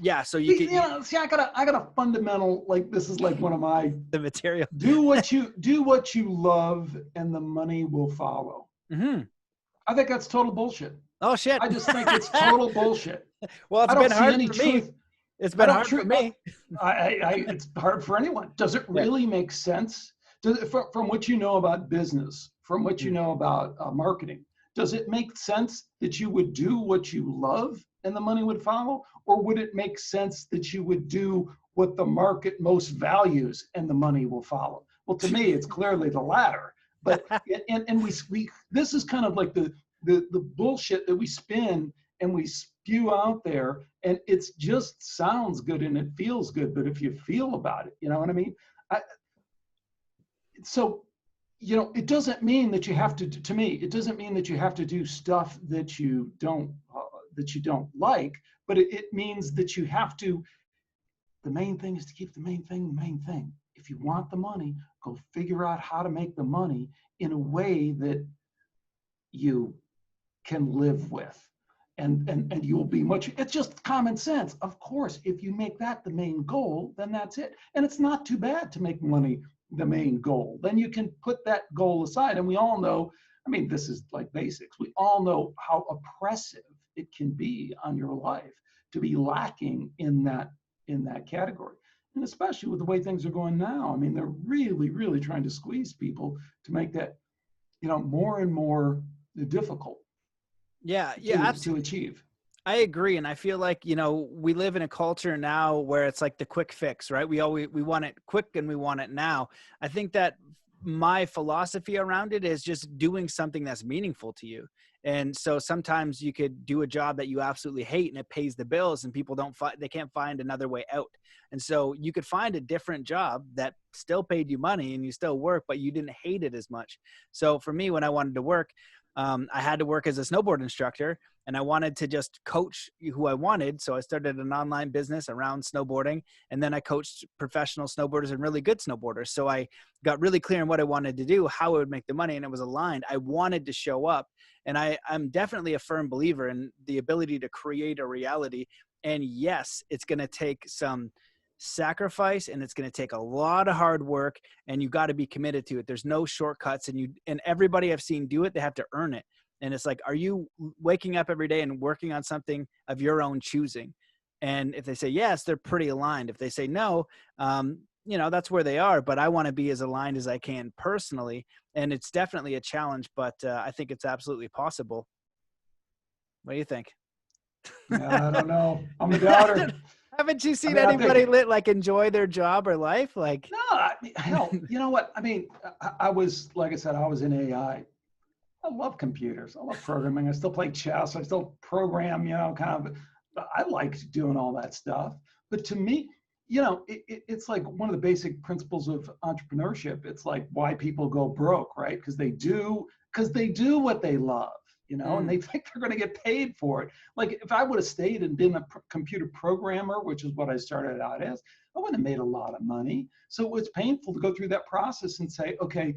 Yeah. So you can, see, I got a fundamental, this is one of my, the material. do what you love, and the money will follow. Mm-hmm. I think that's total bullshit. Oh shit! I just think it's total bullshut. Well, it's been hard for me. It's been hard for me. It's hard for anyone. Does it really make sense? From what you know about business, from what you know about marketing, does it make sense that you would do what you love and the money would follow? Or would it make sense that you would do what the market most values and the money will follow? Well, to me, it's clearly the latter. But and we this is kind of like the bullshit that we spin and we spew out there, and it just sounds good and it feels good. But if you feel about it, you know what I mean? So, it doesn't mean that you have to me, it doesn't mean that you have to do stuff that you don't like, but it means that you have to, the main thing is to keep the main thing the main thing. If you want the money, go figure out how to make the money in a way that you can live with. And you'll be it's just common sense. Of course, if you make that the main goal, then that's it. And it's not too bad to make money the main goal. Then you can put that goal aside. And we all know, this is like basics. We all know how oppressive it can be on your life to be lacking in that category. And especially with the way things are going now, they're really, really trying to squeeze people to make that, more and more difficult. Yeah, to achieve. I agree. And I feel like, we live in a culture now where it's like the quick fix, right? We want it quick and we want it now. I think that my philosophy around it is just doing something that's meaningful to you. And so sometimes you could do a job that you absolutely hate and it pays the bills, and people they can't find another way out. And so you could find a different job that still paid you money and you still work, but you didn't hate it as much. So for me, when I wanted to work, I had to work as a snowboard instructor, and I wanted to just coach who I wanted. So I started an online business around snowboarding, and then I coached professional snowboarders and really good snowboarders. So I got really clear on what I wanted to do, how I would make the money, and it was aligned. I wanted to show up, and I'm definitely a firm believer in the ability to create a reality. And yes, it's going to take some sacrifice, and it's going to take a lot of hard work, and you got to be committed to it. There's no shortcuts, and everybody I've seen do it, they have to earn it. And it's like, are you waking up every day and working on something of your own choosing? And if they say yes, they're pretty aligned. If they say no, that's where they are. But I want to be as aligned as I can personally, and it's definitely a challenge, but I think it's absolutely possible. What do you think? Yeah, I don't know. I'm a doubter. Haven't you seen anybody enjoy their job or life? No, hell, you know what? I was, like I said, I was in AI. I love computers. I love programming. I still play chess. I still program, I liked doing all that stuff. But to me, it's like one of the basic principles of entrepreneurship. It's like why people go broke, right? Because they do what they love. And they think they're going to get paid for it. Like if I would have stayed and been a computer programmer, which is what I started out as, I wouldn't have made a lot of money. So it was painful to go through that process and say, okay,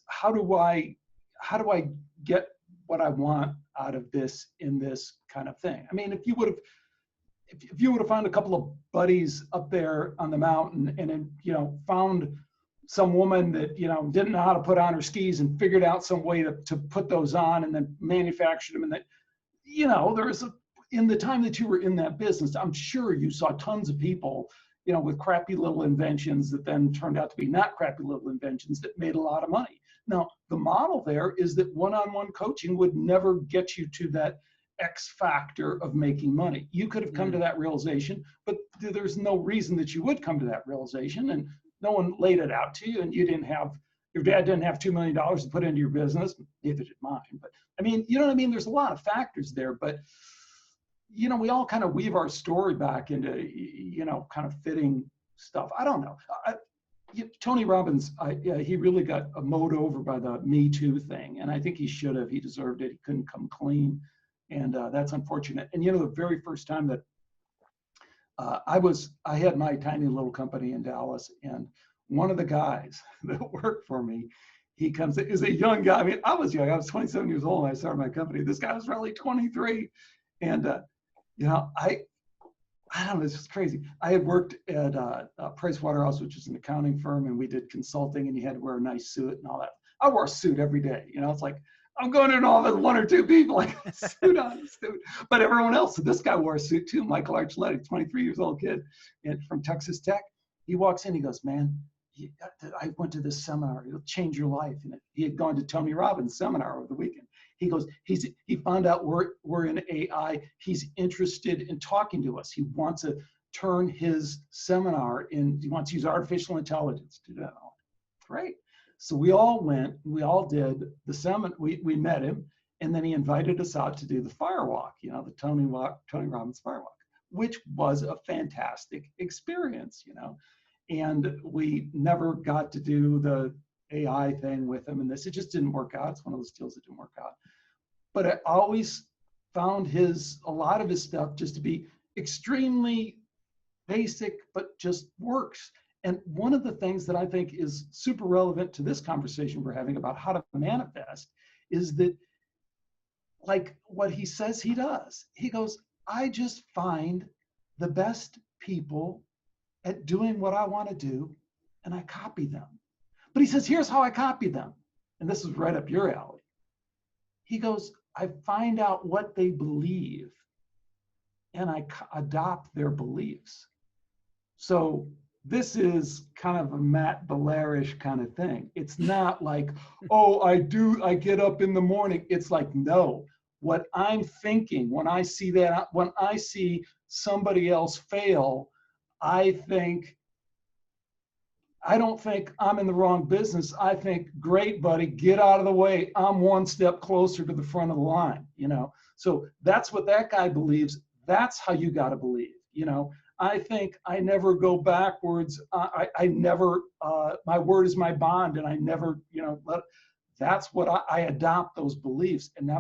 how do I how do I get what I want out of this in this kind of thing? I mean, if you would have found a couple of buddies up there on the mountain and then, you know, found some woman that, you know, didn't know how to put on her skis and figured out some way to put those on and then manufactured them, and that, you know, in the time that you were in that business, I'm sure you saw tons of people, you know, with crappy little inventions that then turned out to be not crappy little inventions that made a lot of money. Now, the model there is that one-on-one coaching would never get you to that X factor of making money. You could have come to that realization, but there's no reason that you would come to that realization, and no one laid it out to you, and your dad didn't have $2 million to put into your business, neither did mine. But I mean, you know what I mean? There's a lot of factors there, but you know, we all kind of weave our story back into, you know, kind of fitting stuff. I don't know. Tony Robbins, he really got mowed over by the Me Too thing, and I think he should have. He deserved it. He couldn't come clean, and that's unfortunate. And you know, the very first time that I had my tiny little company in Dallas, and one of the guys that worked for me, he comes in, is a young guy. I mean, I was young. I was 27 years old when I started my company. This guy was probably 23, and you know, I don't know, it's just crazy. I had worked at Price Waterhouse, which is an accounting firm, and we did consulting, and you had to wear a nice suit and all that. I wore a suit every day. You know, it's like, I'm going in all with one or two people, like suit on, suit. But everyone else, so this guy wore a suit too, Michael Archuleta, 23 years old kid, and from Texas Tech. He walks in, he goes, man, I went to this seminar, it'll change your life. And he had gone to Tony Robbins' seminar over the weekend. He goes, he found out we're in AI. He's interested in talking to us. He wants to turn his seminar he wants to use artificial intelligence to do that. Great. So we all went, we all did the seminar, we met him, and then he invited us out to do the firewalk, you know, the Tony Robbins firewalk, which was a fantastic experience, you know. And we never got to do the AI thing with him, and it just didn't work out. It's one of those deals that didn't work out. But I always found a lot of his stuff just to be extremely basic, but just works. And one of the things that I think is super relevant to this conversation we're having about how to manifest is that, like what he says he does, he goes, I just find the best people at doing what I want to do, and I copy them. But he says, here's how I copy them. And this is right up your alley. He goes, I find out what they believe, and I adopt their beliefs. So this is kind of a Matt Belairish kind of thing. It's not like, oh, I get up in the morning. It's like, no, what I'm thinking when I see that, when I see somebody else fail, I don't think I'm in the wrong business. I think, great, buddy, get out of the way. I'm one step closer to the front of the line, you know? So that's what that guy believes. That's how you got to believe, you know? I think I never go backwards. I never, my word is my bond, and I never, you know, that's what I adopt those beliefs. And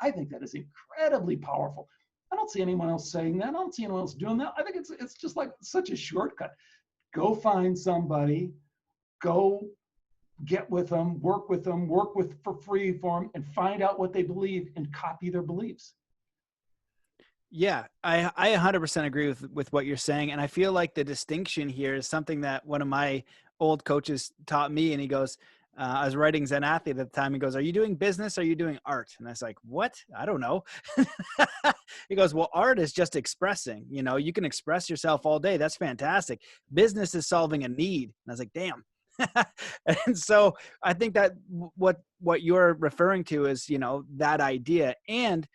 I think that is incredibly powerful. I don't see anyone else saying that. I don't see anyone else doing that. I think it's just like such a shortcut. Go find somebody, go get with them, work for free for them, and find out what they believe and copy their beliefs. Yeah, I 100% agree with what you're saying. And I feel like the distinction here is something that one of my old coaches taught me. And he goes, I was writing Zen Athlete at the time. He goes, are you doing business? Or are you doing art? And I was like, what? I don't know. He goes, well, art is just expressing, you know, you can express yourself all day. That's fantastic. Business is solving a need. And I was like, damn. And so I think that what you're referring to is, you know, that idea. And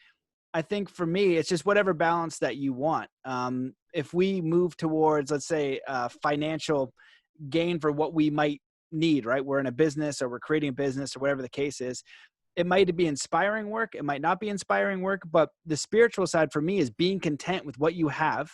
I think for me, it's just whatever balance that you want. If we move towards, let's say, financial gain for what we might need, right? We're in a business or we're creating a business or whatever the case is. It might be inspiring work. It might not be inspiring work, but the spiritual side for me is being content with what you have,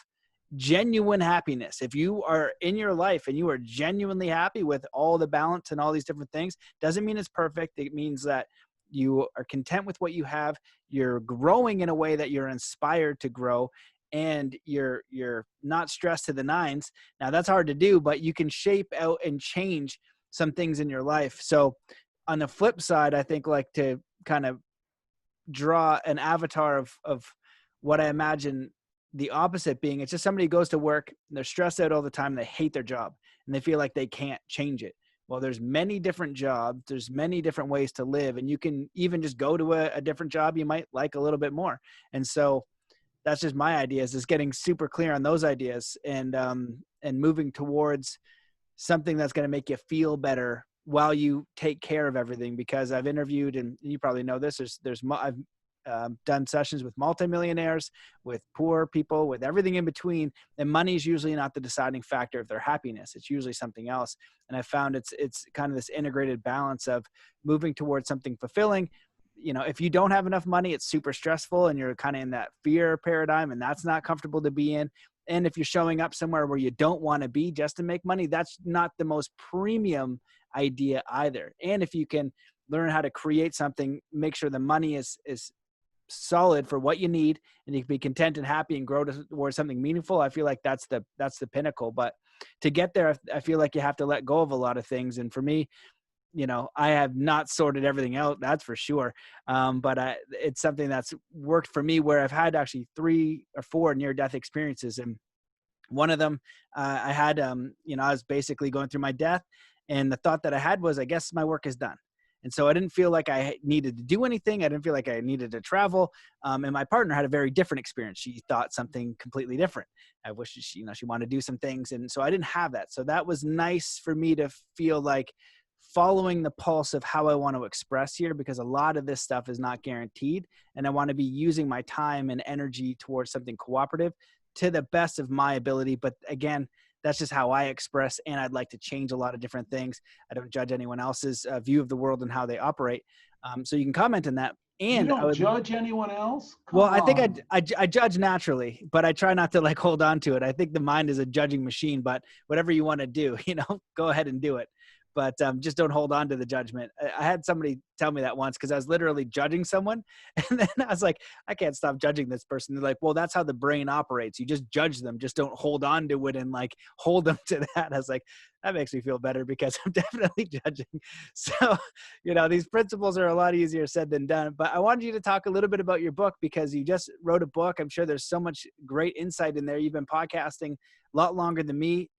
genuine happiness. If you are in your life and you are genuinely happy with all the balance and all these different things, doesn't mean it's perfect. It means that you are content with what you have. You're growing in a way that you're inspired to grow, and you're not stressed to the nines. Now that's hard to do, but you can shape out and change some things in your life. So on the flip side, I think, like, to kind of draw an avatar of what I imagine the opposite being, it's just somebody who goes to work and they're stressed out all the time. They hate their job and they feel like they can't change it. Well, there's many different jobs. There's many different ways to live. And you can even just go to a different job you might like a little bit more. And so that's just my ideas, is getting super clear on those ideas and moving towards something that's going to make you feel better while you take care of everything. Because I've interviewed, and you probably know this, I've done sessions with multimillionaires, with poor people, with everything in between. And money is usually not the deciding factor of their happiness. It's usually something else. And I found it's kind of this integrated balance of moving towards something fulfilling. You know, if you don't have enough money, it's super stressful and you're kind of in that fear paradigm, and that's not comfortable to be in. And if you're showing up somewhere where you don't want to be just to make money, that's not the most premium idea either. And if you can learn how to create something, make sure the money is solid for what you need, and you can be content and happy and grow towards something meaningful, I feel like that's the pinnacle. But to get there, I feel like you have to let go of a lot of things. And for me, you know, I have not sorted everything out, that's for sure. But it's something that's worked for me, where I've had actually 3 or 4 near-death experiences. And one of them, I had, you know, I was basically going through my death, and the thought that I had was, I guess my work is done. And so I didn't feel like I needed to do anything. I didn't feel like I needed to travel. And my partner had a very different experience. She thought something completely different. I wish she, you know, she wanted to do some things. And so I didn't have that. So that was nice for me to feel like following the pulse of how I want to express here, because a lot of this stuff is not guaranteed. And I want to be using my time and energy towards something cooperative to the best of my ability. But again, that's just how I express, and I'd like to change a lot of different things. I don't judge anyone else's view of the world and how they operate. So you can comment on that. And you don't judge anyone else? Well, I think I judge naturally, but I try not to like hold on to it. I think the mind is a judging machine, but whatever you want to do, you know, go ahead and do it. But just don't hold on to the judgment. I had somebody tell me that once, because I was literally judging someone. And then I was like, I can't stop judging this person. They're like, well, that's how the brain operates. You just judge them. Just don't hold on to it and like hold them to that. I was like, that makes me feel better, because I'm definitely judging. So, you know, these principles are a lot easier said than done. But I wanted you to talk a little bit about your book, because you just wrote a book. I'm sure there's so much great insight in there. You've been podcasting a lot longer than me.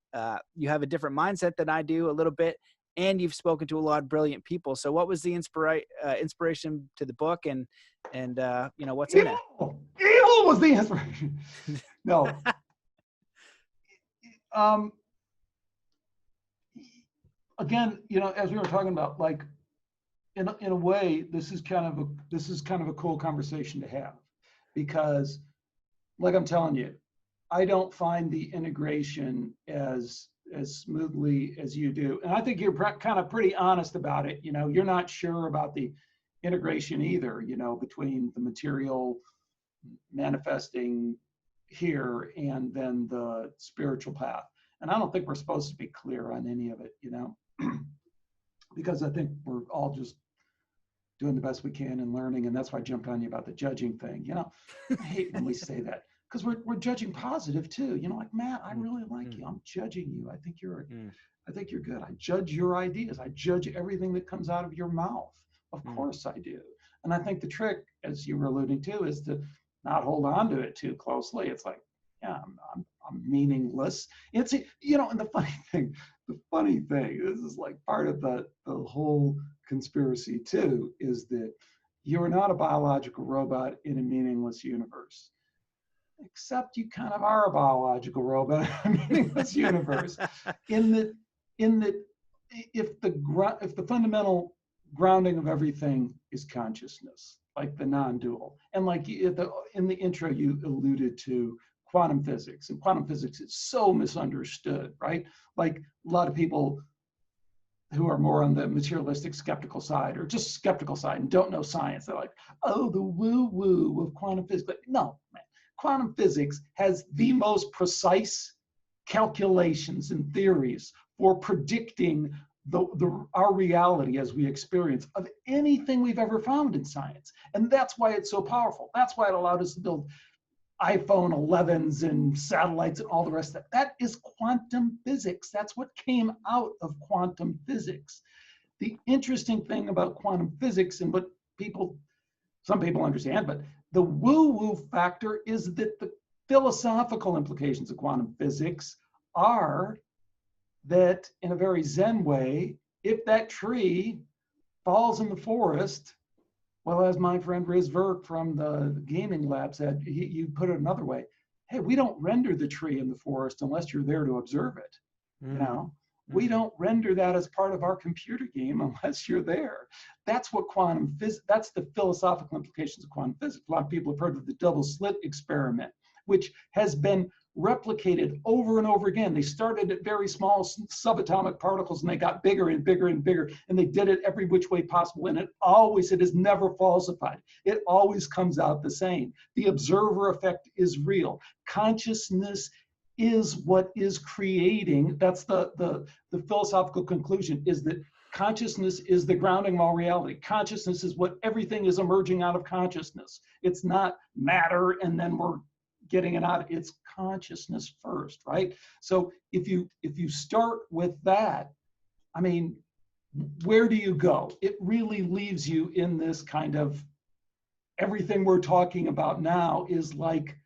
You have a different mindset than I do a little bit. And you've spoken to a lot of brilliant people. So what was the inspiration to the book, and you know, what's in it? Evil was the inspiration. No. Again, you know, as we were talking about, like, in a way, this is kind of a cool conversation to have, because, like I'm telling you, I don't find the integration as smoothly as you do. And I think you're kind of pretty honest about it. You know, you're not sure about the integration either, you know, between the material manifesting here and then the spiritual path. And I don't think we're supposed to be clear on any of it, you know, because I think we're all just doing the best we can and learning. And that's why I jumped on you about the judging thing. You know, I hate when we say that, because we're judging positive too. You know, like, Matt, I really like you. I'm judging you. I think you're good. I judge your ideas. I judge everything that comes out of your mouth. Of course I do. And I think the trick, as you were alluding to, is to not hold on to it too closely. It's like, yeah, I'm meaningless. It's, you know, and the funny thing, this is like part of the whole conspiracy too, is that you're not a biological robot in a meaningless universe. Except you kind of are a biological robot in a meaningless universe. In that, if the fundamental grounding of everything is consciousness, like the non-dual, and like in the intro you alluded to quantum physics, and quantum physics is so misunderstood, right? Like a lot of people who are more on the materialistic skeptical side, or just skeptical side and don't know science, they're like, oh, the woo-woo of quantum physics. But no, man. Quantum physics has the most precise calculations and theories for predicting our reality as we experience of anything we've ever found in science. And that's why it's so powerful. That's why it allowed us to build iPhone 11s and satellites and all the rest of that. That is quantum physics. That's what came out of quantum physics. the interesting thing about quantum physics and what some people understand, but the woo-woo factor is that the philosophical implications of quantum physics are that, in a very Zen way, if that tree falls in the forest, well, as my friend Riz Verk from the gaming lab said, you put it another way, hey, we don't render the tree in the forest unless you're there to observe it. You know, we don't render that as part of our computer game unless you're there. That's what quantum physics, that's the philosophical implications of quantum physics. A lot of people have heard of the double slit experiment, which has been replicated over and over again. They started at very small subatomic particles and they got bigger and bigger and bigger, and they did it every which way possible, and it is never falsified. It always comes out the same. The observer effect is real. Consciousness is what is creating, that's the philosophical conclusion, is that consciousness is the grounding of all reality. Consciousness is what everything is emerging out of consciousness. It's not matter and then we're getting it out. It's consciousness first, right? So if you start with that, I mean, where do you go? It really leaves you in this kind of, everything we're talking about now is like,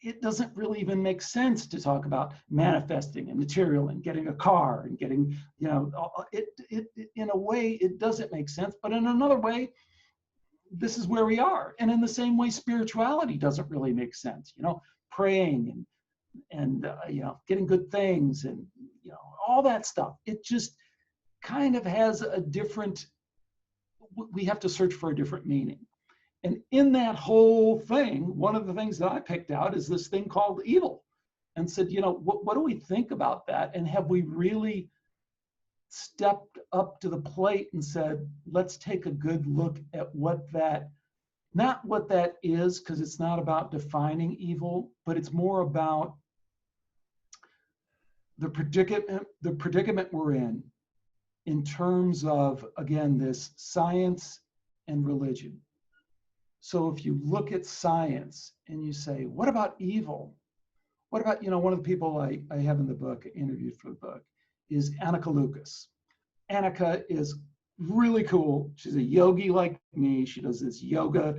it doesn't really even make sense to talk about manifesting and material and getting a car and getting, you know, it in a way, it doesn't make sense, but in another way, this is where we are. And in the same way, spirituality doesn't really make sense, you know, praying and you know, getting good things and, you know, all that stuff. It just kind of has a different, we have to search for a different meaning. And in that whole thing, one of the things that I picked out is this thing called evil, and said, you know, what do we think about that? And have we really stepped up to the plate and said, let's take a good look at what that, not what that is, because it's not about defining evil, but it's more about the predicament we're in terms of, again, this science and religion. So if you look at science and you say, what about evil? What about, you know, one of the people I have in the book, interviewed for the book, is Annika Lucas. Annika is really cool. She's a yogi like me. She does this yoga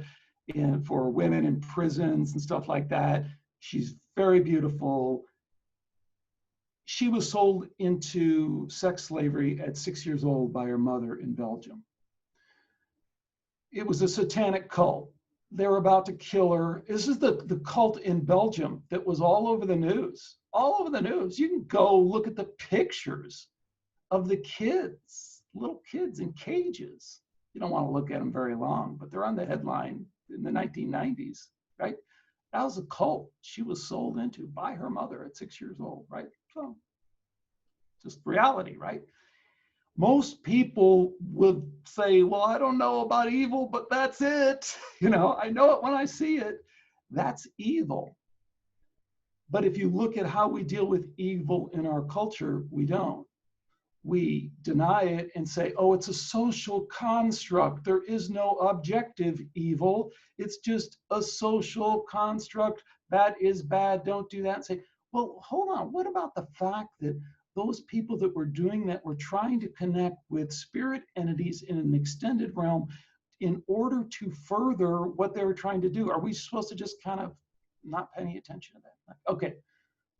for women in prisons and stuff like that. She's very beautiful. She was sold into sex slavery at 6 years old by her mother in Belgium. It was a satanic cult. They were about to kill her. This is the cult in Belgium that was all over the news. All over the news. You can go look at the pictures of the kids, little kids in cages. You don't want to look at them very long, but they're on the headline in the 1990s, right? That was a cult she was sold into by her mother at 6 years old, right? So just reality, right? Most people would say, well, I don't know about evil, but that's it. You know, I know it when I see it. That's evil. But if you look at how we deal with evil in our culture, we don't. We deny it and say, oh, it's a social construct. There is no objective evil. It's just a social construct. That is bad. Don't do that. And say, well, hold on. What about the fact that those people that were doing that were trying to connect with spirit entities in an extended realm in order to further what they were trying to do? Are we supposed to just kind of not pay any attention to that? Okay,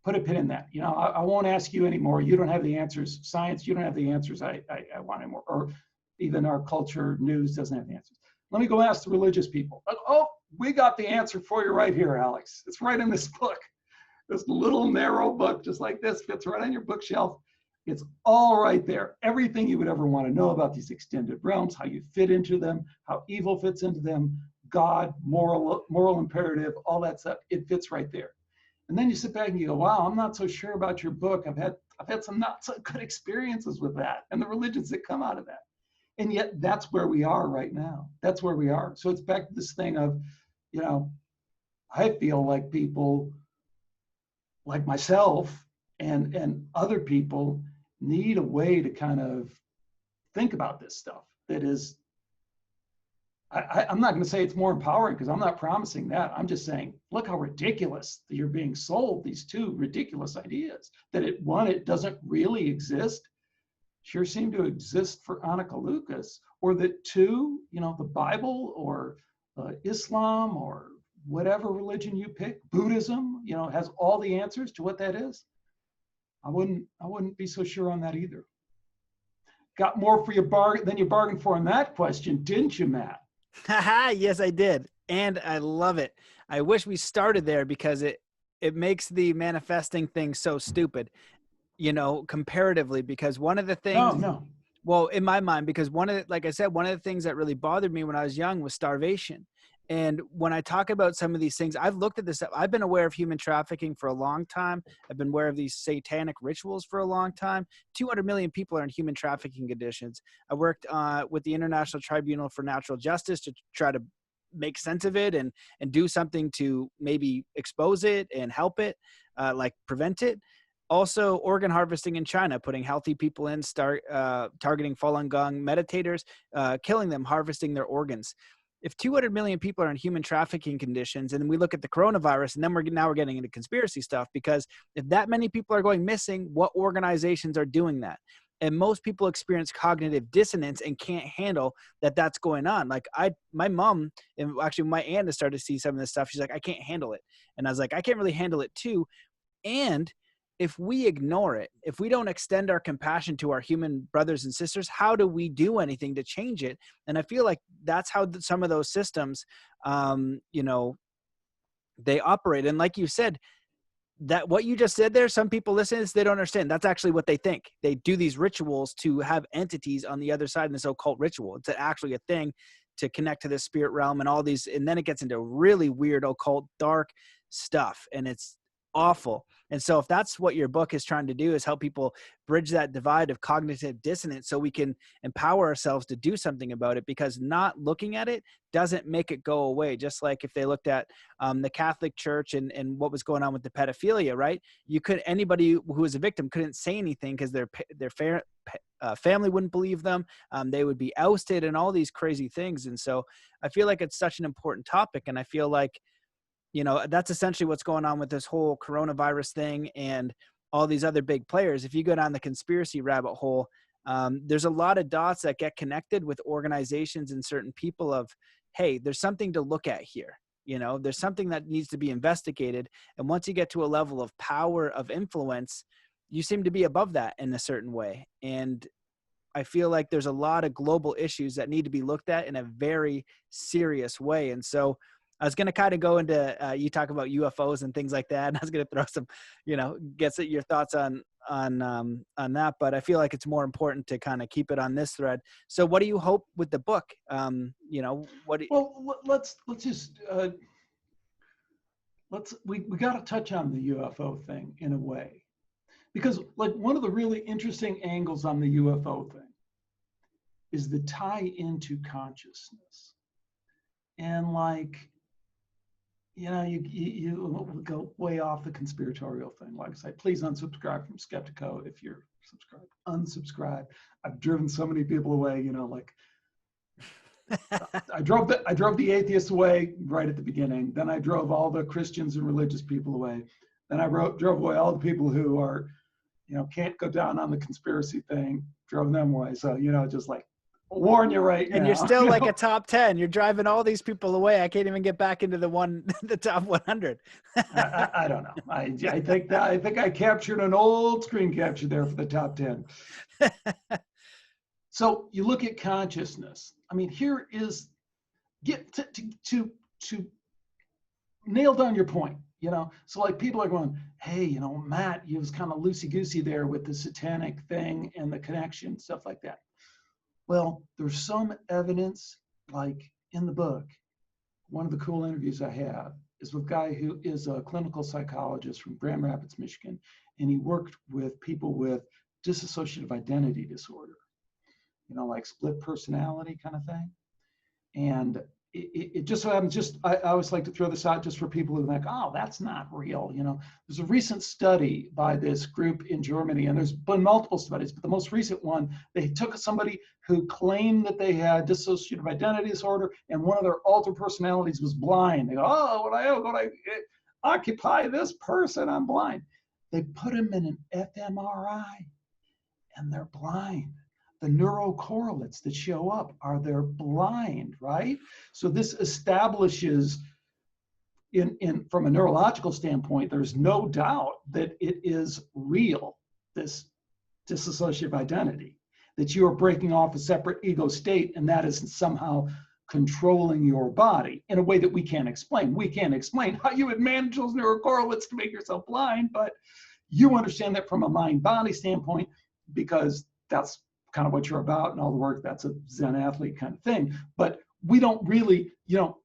put a pin in that. You know, I won't ask you anymore. You don't have the answers. Science, you don't have the answers I want anymore. Or even our culture, news doesn't have the answers. Let me go ask the religious people. Oh, we got the answer for you right here, Alex. It's right in this book. This little narrow book, just like this, fits right on your bookshelf. It's all right there. Everything you would ever want to know about these extended realms, how you fit into them, how evil fits into them, God, moral imperative, all that stuff, it fits right there. And then you sit back and you go, wow, I'm not so sure about your book. I've had some not so good experiences with that and the religions that come out of that. And yet that's where we are right now. That's where we are. So it's back to this thing of, you know, I feel like people like myself and other people need a way to kind of think about this stuff that is, I'm not going to say it's more empowering because I'm not promising that. I'm just saying, look how ridiculous that you're being sold these two ridiculous ideas, that it doesn't really exist. sure seem to exist for Annika Lucas, or that two, you know, the Bible or Islam or whatever religion you pick, Buddhism, you know, has all the answers to what that is. I wouldn't be so sure on that either. Got more for your bargain than you bargained for in that question, didn't you, Matt? Yes, I did. And I love it. I wish we started there because it makes the manifesting thing so stupid, you know, comparatively, because one of the things, No. well, in my mind, because like I said, one of the things that really bothered me when I was young was starvation. And when I talk about some of these things, I've looked at this. I've been aware of human trafficking for a long time. I've been aware of these satanic rituals for a long time. 200 million people are in human trafficking conditions. I worked with the International Tribunal for Natural Justice to try to make sense of it and do something to maybe expose it and help it, like prevent it. Also, organ harvesting in China, putting healthy people in, targeting Falun Gong meditators, killing them, harvesting their organs. If 200 million people are in human trafficking conditions, and we look at the coronavirus, and then we're getting into conspiracy stuff, because if that many people are going missing, what organizations are doing that? And most people experience cognitive dissonance and can't handle that that's going on. Like my mom, and actually my aunt has started to see some of this stuff. She's like, I can't handle it. And I was like, I can't really handle it too. And if we ignore it, if we don't extend our compassion to our human brothers and sisters, how do we do anything to change it? And I feel like that's how some of those systems, you know, they operate. And like you said, that what you just said there, some people listen to this, they don't understand. That's actually what they think. They do these rituals to have entities on the other side in this occult ritual. It's actually a thing to connect to the spirit realm and all these. And then it gets into really weird, occult, dark stuff. And it's awful. And so if that's what your book is trying to do, is help people bridge that divide of cognitive dissonance so we can empower ourselves to do something about it, because not looking at it doesn't make it go away. Just like if they looked at the Catholic Church and what was going on with the pedophilia, right? Anybody who was a victim couldn't say anything because their family wouldn't believe them. They would be ousted and all these crazy things. And so I feel like it's such an important topic. And I feel like, you know, that's essentially what's going on with this whole coronavirus thing and all these other big players. If you go down the conspiracy rabbit hole, there's a lot of dots that get connected with organizations and certain people of, hey, there's something to look at here. You know, there's something that needs to be investigated. And once you get to a level of power, of influence, you seem to be above that in a certain way. And I feel like there's a lot of global issues that need to be looked at in a very serious way. And so I was going to kind of go into, you talk about UFOs and things like that. And I was going to throw some, you know, your thoughts on that, but I feel like it's more important to kind of keep it on this thread. So what do you hope with the book? You know, well, let's just, we got to touch on the UFO thing in a way, because like one of the really interesting angles on the UFO thing is the tie into consciousness. And like, you know, you go way off the conspiratorial thing. Like I say, please unsubscribe from Skeptiko if you're subscribed. Unsubscribe. I've driven so many people away. You know, like I drove the atheists away right at the beginning. Then I drove all the Christians and religious people away. Then I drove away all the people who are, you know, can't go down on the conspiracy thing. Drove them away. So, you know, just like, warn you right now. And you're still like a top 10. You're driving all these people away. I can't even get back into the top 100. I don't know. I think I captured an old screen capture there for the top 10. So you look at consciousness. I mean, here is to nail down your point. You know, so like people are going, hey, you know, Matt, you was kind of loosey-goosey there with the satanic thing and the connection, stuff like that. Well, there's some evidence, like in the book, one of the cool interviews I have is with a guy who is a clinical psychologist from Grand Rapids, Michigan, and he worked with people with dissociative identity disorder, you know, like split personality kind of thing. And it just so happens, I always like to throw this out just for people who are like, oh, that's not real. You know, there's a recent study by this group in Germany, and there's been multiple studies, but the most recent one, they took somebody who claimed that they had dissociative identity disorder, and one of their alter personalities was blind. They go, oh, when I occupy this person, I'm blind. They put him in an fMRI, and they're blind. The neurocorrelates that show up are they're blind, right? So this establishes from a neurological standpoint, there's no doubt that it is real, this dissociative identity, that you are breaking off a separate ego state, and that is somehow controlling your body in a way that we can't explain. We can't explain how you would manage those neurocorrelates to make yourself blind, but you understand that from a mind-body standpoint, because that's kind of what you're about and all the work, that's a Zen athlete kind of thing. But we don't really,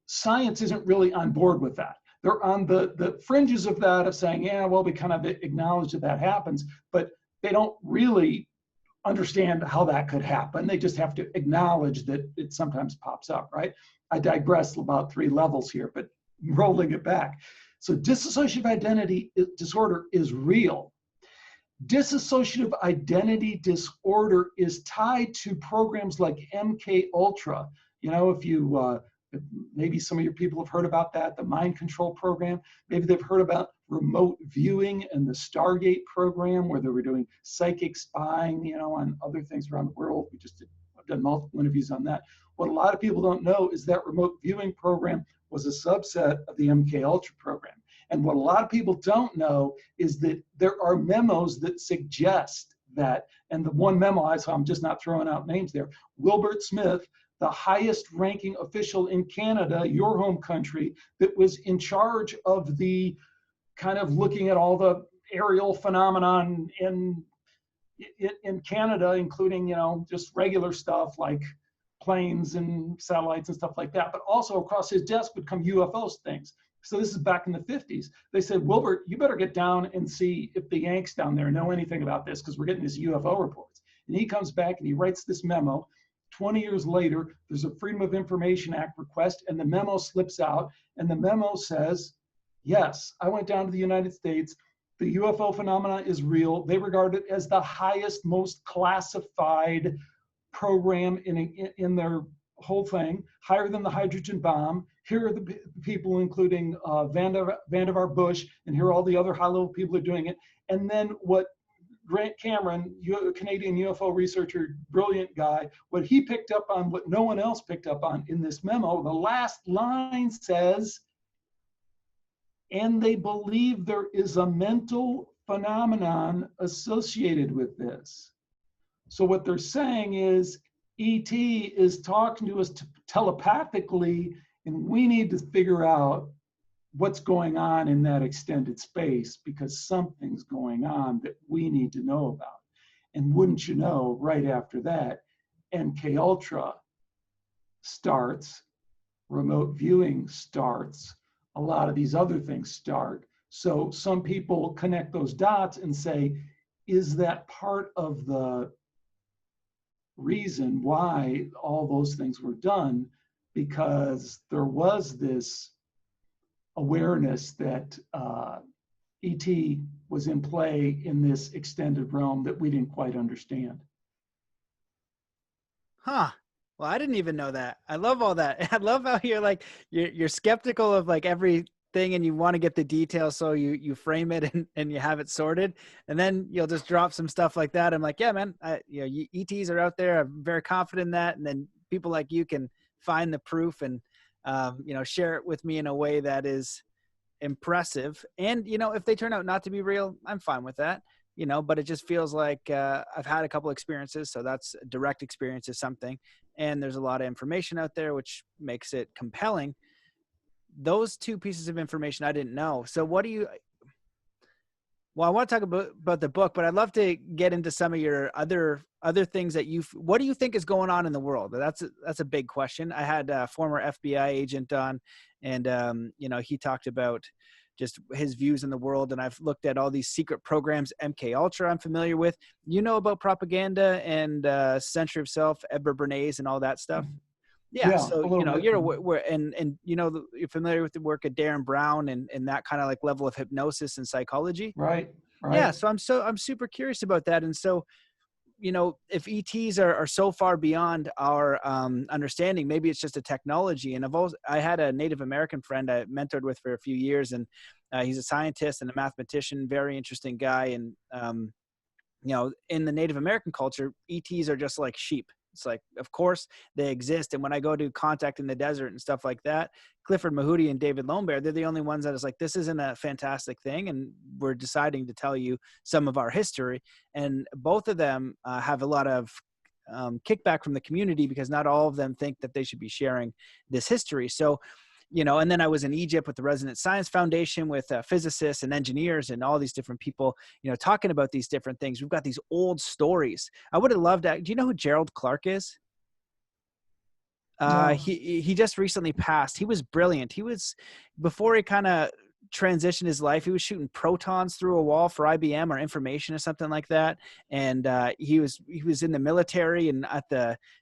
science isn't really on board with that. They're on the fringes of that, of saying, yeah, well, we kind of acknowledge that happens, but they don't really understand how that could happen. They just have to acknowledge that it sometimes pops up, right? I digress about 3 levels here, but rolling it back. So dissociative identity disorder is real. Dissociative identity disorder is tied to programs like MK Ultra. If you, maybe some of your people have heard about that, the mind control program. Maybe they've heard about remote viewing and the Stargate program, where they were doing psychic spying, on other things around the world. I've done multiple interviews on that. What a lot of people don't know is that remote viewing program was a subset of the MK Ultra program. And what a lot of people don't know is that there are memos that suggest that, and the one memo I saw, I'm just not throwing out names there, Wilbert Smith, the highest ranking official in Canada, your home country, that was in charge of the kind of looking at all the aerial phenomenon in Canada, including, just regular stuff like planes and satellites and stuff like that. But also across his desk would come UFO things. So this is back in the 50s. They said, Wilbert, you better get down and see if the Yanks down there know anything about this, because we're getting these UFO reports. And he comes back and he writes this memo. 20 years later, there's a Freedom of Information Act request, and the memo slips out. And the memo says, yes, I went down to the United States. The UFO phenomena is real. They regard it as the highest, most classified program in their whole thing, higher than the hydrogen bomb. Here are the people, including Vannevar Bush, and here are all the other high-level people who are doing it. And then what Grant Cameron, Canadian UFO researcher, brilliant guy, what he picked up on, what no one else picked up on in this memo, the last line says, and they believe there is a mental phenomenon associated with this. So what they're saying is, ET is talking to us telepathically, and we need to figure out what's going on in that extended space, because something's going on that we need to know about. And wouldn't you know, right after that, MK Ultra starts, remote viewing starts, a lot of these other things start. So some people connect those dots and say, is that part of the reason why all those things were done? Because there was this awareness that ET was in play in this extended realm that we didn't quite understand. Huh. Well, I didn't even know that. I love all that. I love how you're skeptical of like everything, and you want to get the details, so you frame it and you have it sorted, and then you'll just drop some stuff like that. I'm like, yeah, man, ETs are out there. I'm very confident in that. And then people like you can find the proof and share it with me in a way that is impressive. And if they turn out not to be real, I'm fine with that. But it just feels like I've had a couple experiences, so that's direct experience is something, and there's a lot of information out there, which makes it compelling. Those 2 pieces of information I didn't know. So what do you, well, I want to talk about the book, but I'd love to get into some of your other things that what do you think is going on in the world? That's a big question. I had a former FBI agent on, and he talked about just his views in the world. And I've looked at all these secret programs, MK Ultra I'm familiar with, about propaganda and censorship of self, Edward Bernays and all that stuff. Yeah. So, you're familiar with the work of Darren Brown and that kind of like level of hypnosis and psychology. Right. Yeah. So I'm super curious about that. And so, if ETs are so far beyond our understanding, maybe it's just a technology. And I had a Native American friend I mentored with for a few years, and he's a scientist and a mathematician, very interesting guy. And in the Native American culture, ETs are just like sheep. It's like, of course they exist. And when I go to Contact in the Desert and stuff like that, Clifford Mahooty and David Lonebear, they're the only ones that is like, this isn't a fantastic thing. And we're deciding to tell you some of our history. And both of them have a lot of kickback from the community because not all of them think that they should be sharing this history. So, and then I was in Egypt with the Resonance Science Foundation with physicists and engineers and all these different people, talking about these different things. We've got these old stories. I would have loved that. Do you know who Gerald Clark is? No. He just recently passed. He was brilliant. Before he kind of transitioned his life, he was shooting protons through a wall for IBM or information or something like that. And he was in the military and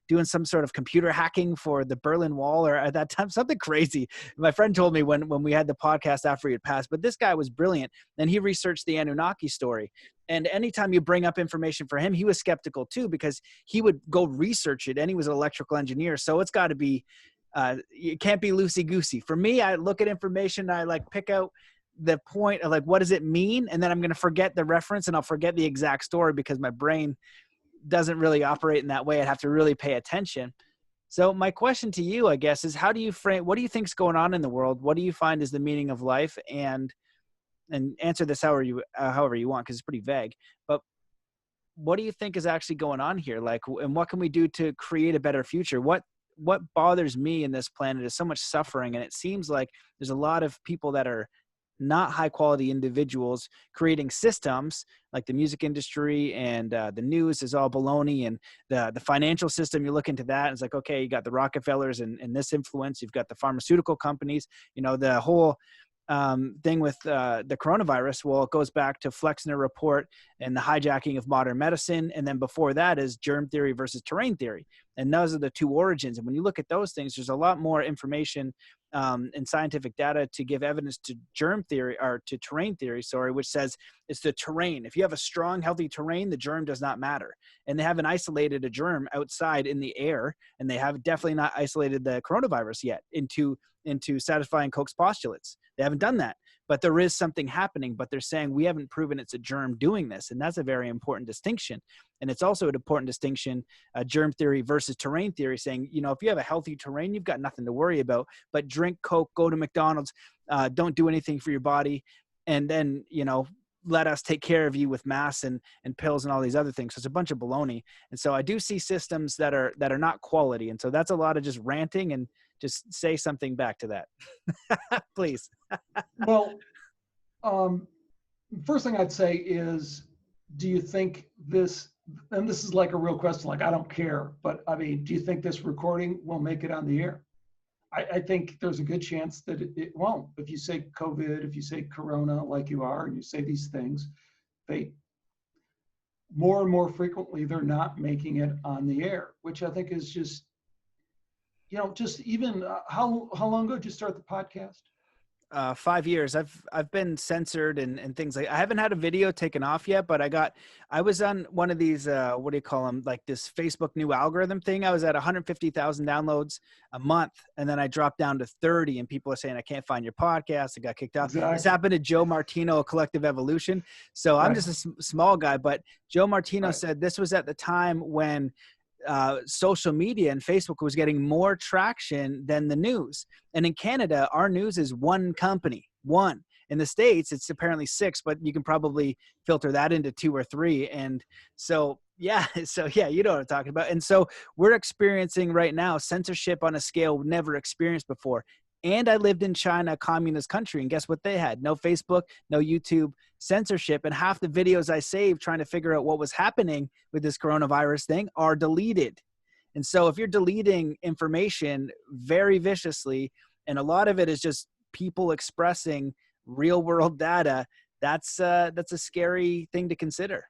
doing some sort of computer hacking for the Berlin Wall, or at that time, something crazy. My friend told me when we had the podcast after he had passed, but this guy was brilliant. And he researched the Anunnaki story. And anytime you bring up information for him, he was skeptical too, because he would go research it, and he was an electrical engineer. So it's got to be, it can't be loosey-goosey. For me, I look at information, I like pick out the point of like, what does it mean? And then I'm going to forget the reference and I'll forget the exact story because my brain doesn't really operate in that way. I'd have to really pay attention. So my question to you, I guess, is how do you frame, what do you think is going on in the world? What do you find is the meaning of life? And answer this however you want, because it's pretty vague, but what do you think is actually going on here? Like, and what can we do to create a better future? What bothers me in this planet is so much suffering. And it seems like there's a lot of people that are not high quality individuals creating systems like the music industry, and the news is all baloney, and the financial system, you look into that and it's like, okay, you got the Rockefellers and this influence, you've got the pharmaceutical companies, the whole thing with the coronavirus. Well, it goes back to Flexner report and the hijacking of modern medicine. And then before that is germ theory versus terrain theory. And those are the two origins. And when you look at those things, there's a lot more information and scientific data to give evidence to germ theory, or to terrain theory, which says it's the terrain. If you have a strong, healthy terrain, the germ does not matter. And they haven't isolated a germ outside in the air, and they have definitely not isolated the coronavirus yet into satisfying Koch's postulates. They haven't done that, but there is something happening, but they're saying we haven't proven it's a germ doing this. And that's a very important distinction. And it's also an important distinction, germ theory versus terrain theory, saying, if you have a healthy terrain, you've got nothing to worry about, but drink Coke, go to McDonald's, don't do anything for your body. And then, let us take care of you with masks and pills and all these other things. So it's a bunch of baloney. And so I do see systems that are not quality. And so that's a lot of just ranting, and just say something back to that. Please. Well, first thing I'd say is, do you think this, and this is like a real question, like I don't care, but I mean, do you think this recording will make it on the air? I think there's a good chance that it won't. If you say COVID, if you say Corona like you are, and you say these things, they more and more frequently, they're not making it on the air, which I think is just, just even, how long ago did you start the podcast? 5 years. I've been censored and things like, I haven't had a video taken off yet, but I was on one of these, what do you call them? Like this Facebook new algorithm thing. I was at 150,000 downloads a month. And then I dropped down to 30, and people are saying, I can't find your podcast. I got kicked off. Exactly. This happened to Joe Martino, Collective Evolution. So I'm just a small guy, but Joe Martino said this was at the time when social media and Facebook was getting more traction than the news. And in Canada, our news is one company, one. In the States, it's apparently 6, but you can probably filter that into 2 or 3. And so, you know what I'm talking about. And so we're experiencing right now censorship on a scale never experienced before. And I lived in China, a communist country, and guess what they had? No Facebook, no YouTube, censorship. And half the videos I saved trying to figure out what was happening with this coronavirus thing are deleted. And so if you're deleting information very viciously, and a lot of it is just people expressing real world data, that's a scary thing to consider.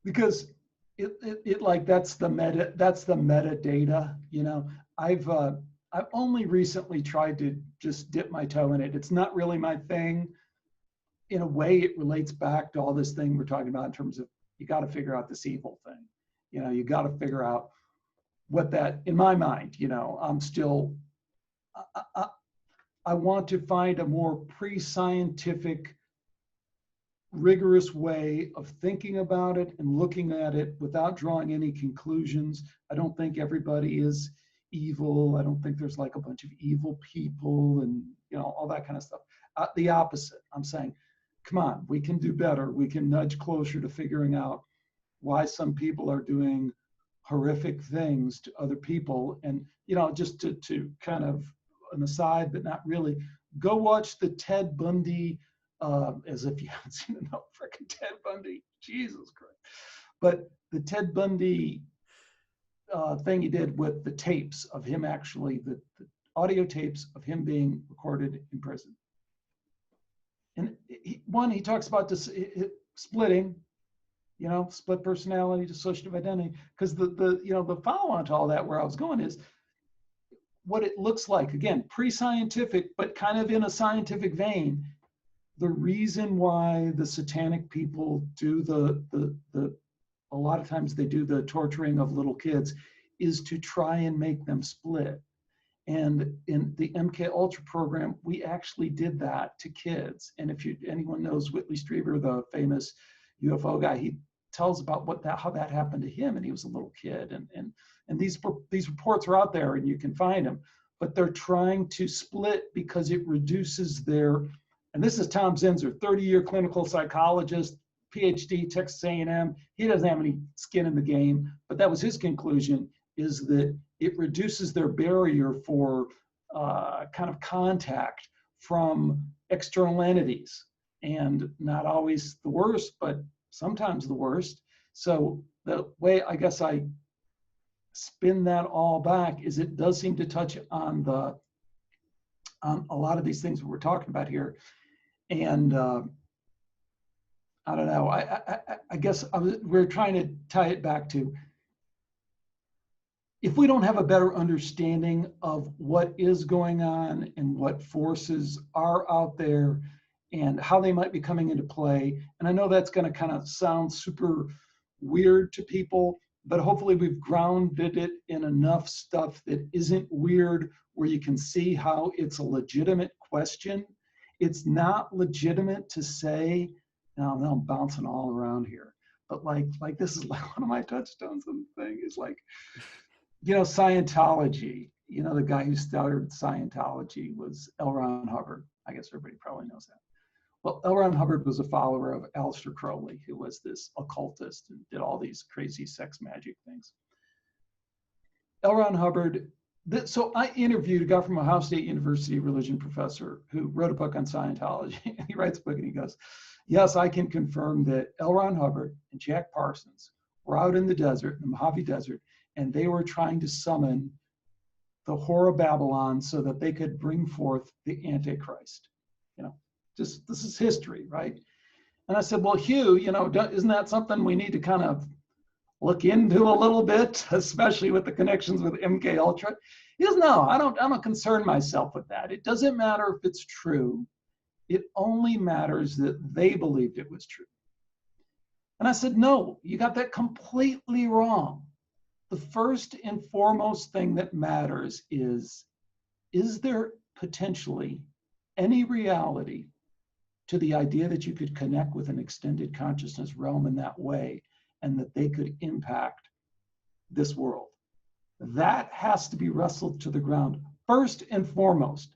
Because it like, that's the metadata, I've only recently tried to just dip my toe in it. It's not really my thing. In a way, it relates back to all this thing we're talking about in terms of, you got to figure out this evil thing. You got to figure out what that, in my mind, I'm still, I want to find a more pre-scientific rigorous way of thinking about it and looking at it without drawing any conclusions. I don't think everybody is evil. I don't think there's like a bunch of evil people and, you know, all that kind of stuff. The opposite. I'm saying, come on, we can do better. We can nudge closer to figuring out why some people are doing horrific things to other people. And, you know, just to kind of an aside, but not really, go watch the Ted Bundy, as if you haven't seen enough freaking Ted Bundy, Jesus Christ. But the Ted Bundy thing he did with the tapes of him actually, the audio tapes of him being recorded in prison. And he talks about this splitting, you know, split personality, dissociative identity, because the follow-on to all that, where I was going, is what it looks like, again, pre-scientific, but kind of in a scientific vein. The reason why the satanic people do a lot of times they do the torturing of little kids is to try and make them split. And in the MK Ultra program, we actually did that to kids. And if anyone knows Whitley Strieber, the famous UFO guy, he tells about how that happened to him, and he was a little kid. And these reports are out there, and you can find them. But they're trying to split because it reduces their. And this is Tom Zinzer, 30-year clinical psychologist, PhD, Texas A&M. He doesn't have any skin in the game, but that was his conclusion, is that it reduces their barrier for kind of contact from external entities, and not always the worst, but sometimes the worst. So the way I guess I spin that all back is it does seem to touch on a lot of these things we're talking about here. And I don't know, I guess we're trying to tie it back to, if we don't have a better understanding of what is going on and what forces are out there and how they might be coming into play, and I know that's going to kind of sound super weird to people, but hopefully we've grounded it in enough stuff that isn't weird, where you can see how it's a legitimate question. It's not legitimate to say, now I'm bouncing all around here, but like this is like one of my touchstones on the thing is like, you know, Scientology, you know, the guy who started Scientology was L. Ron Hubbard. I guess everybody probably knows that. Well, L. Ron Hubbard was a follower of Aleister Crowley, who was this occultist and did all these crazy sex magic things. L. Ron Hubbard, so I interviewed a guy from Ohio State University, religion professor, who wrote a book on Scientology. And he writes a book and he goes, yes, I can confirm that L. Ron Hubbard and Jack Parsons were out in the desert, in the Mojave Desert, and they were trying to summon the whore of Babylon so that they could bring forth the Antichrist. You know, just this is history, right? And I said, well, Hugh, you know, isn't that something we need to kind of look into a little bit, especially with the connections with MK Ultra? He goes, no, I don't concern myself with that. It doesn't matter if it's true. It only matters that they believed it was true. And I said, no, you got that completely wrong. The first and foremost thing that matters is there potentially any reality to the idea that you could connect with an extended consciousness realm in that way, and that they could impact this world? That has to be wrestled to the ground first and foremost.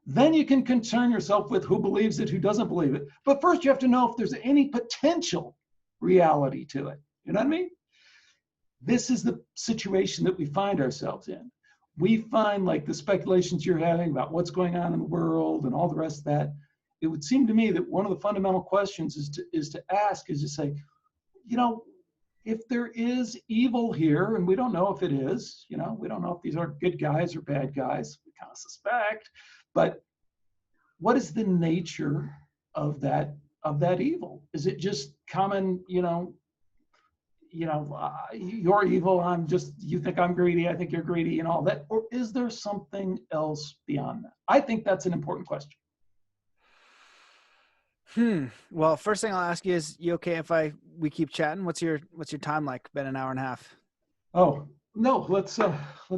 Then you can concern yourself with who believes it, who doesn't believe it. But first you have to know if there's any potential reality to it. You know what I mean? This is the situation that we find ourselves in. We find, like, the speculations you're having about what's going on in the world and all the rest of that. It would seem to me that one of the fundamental questions is to say, you know, if there is evil here, and we don't know if it is, you know, we don't know if these are good guys or bad guys, we kind of suspect, but what is the nature of that evil? Is it just common, you're evil, you think I'm greedy, I think you're greedy and all that? Or is there something else beyond that? I think that's an important question. Well, first thing I'll ask you is, you okay if we keep chatting? What's your time like? Been an hour and a half. Oh, no, let's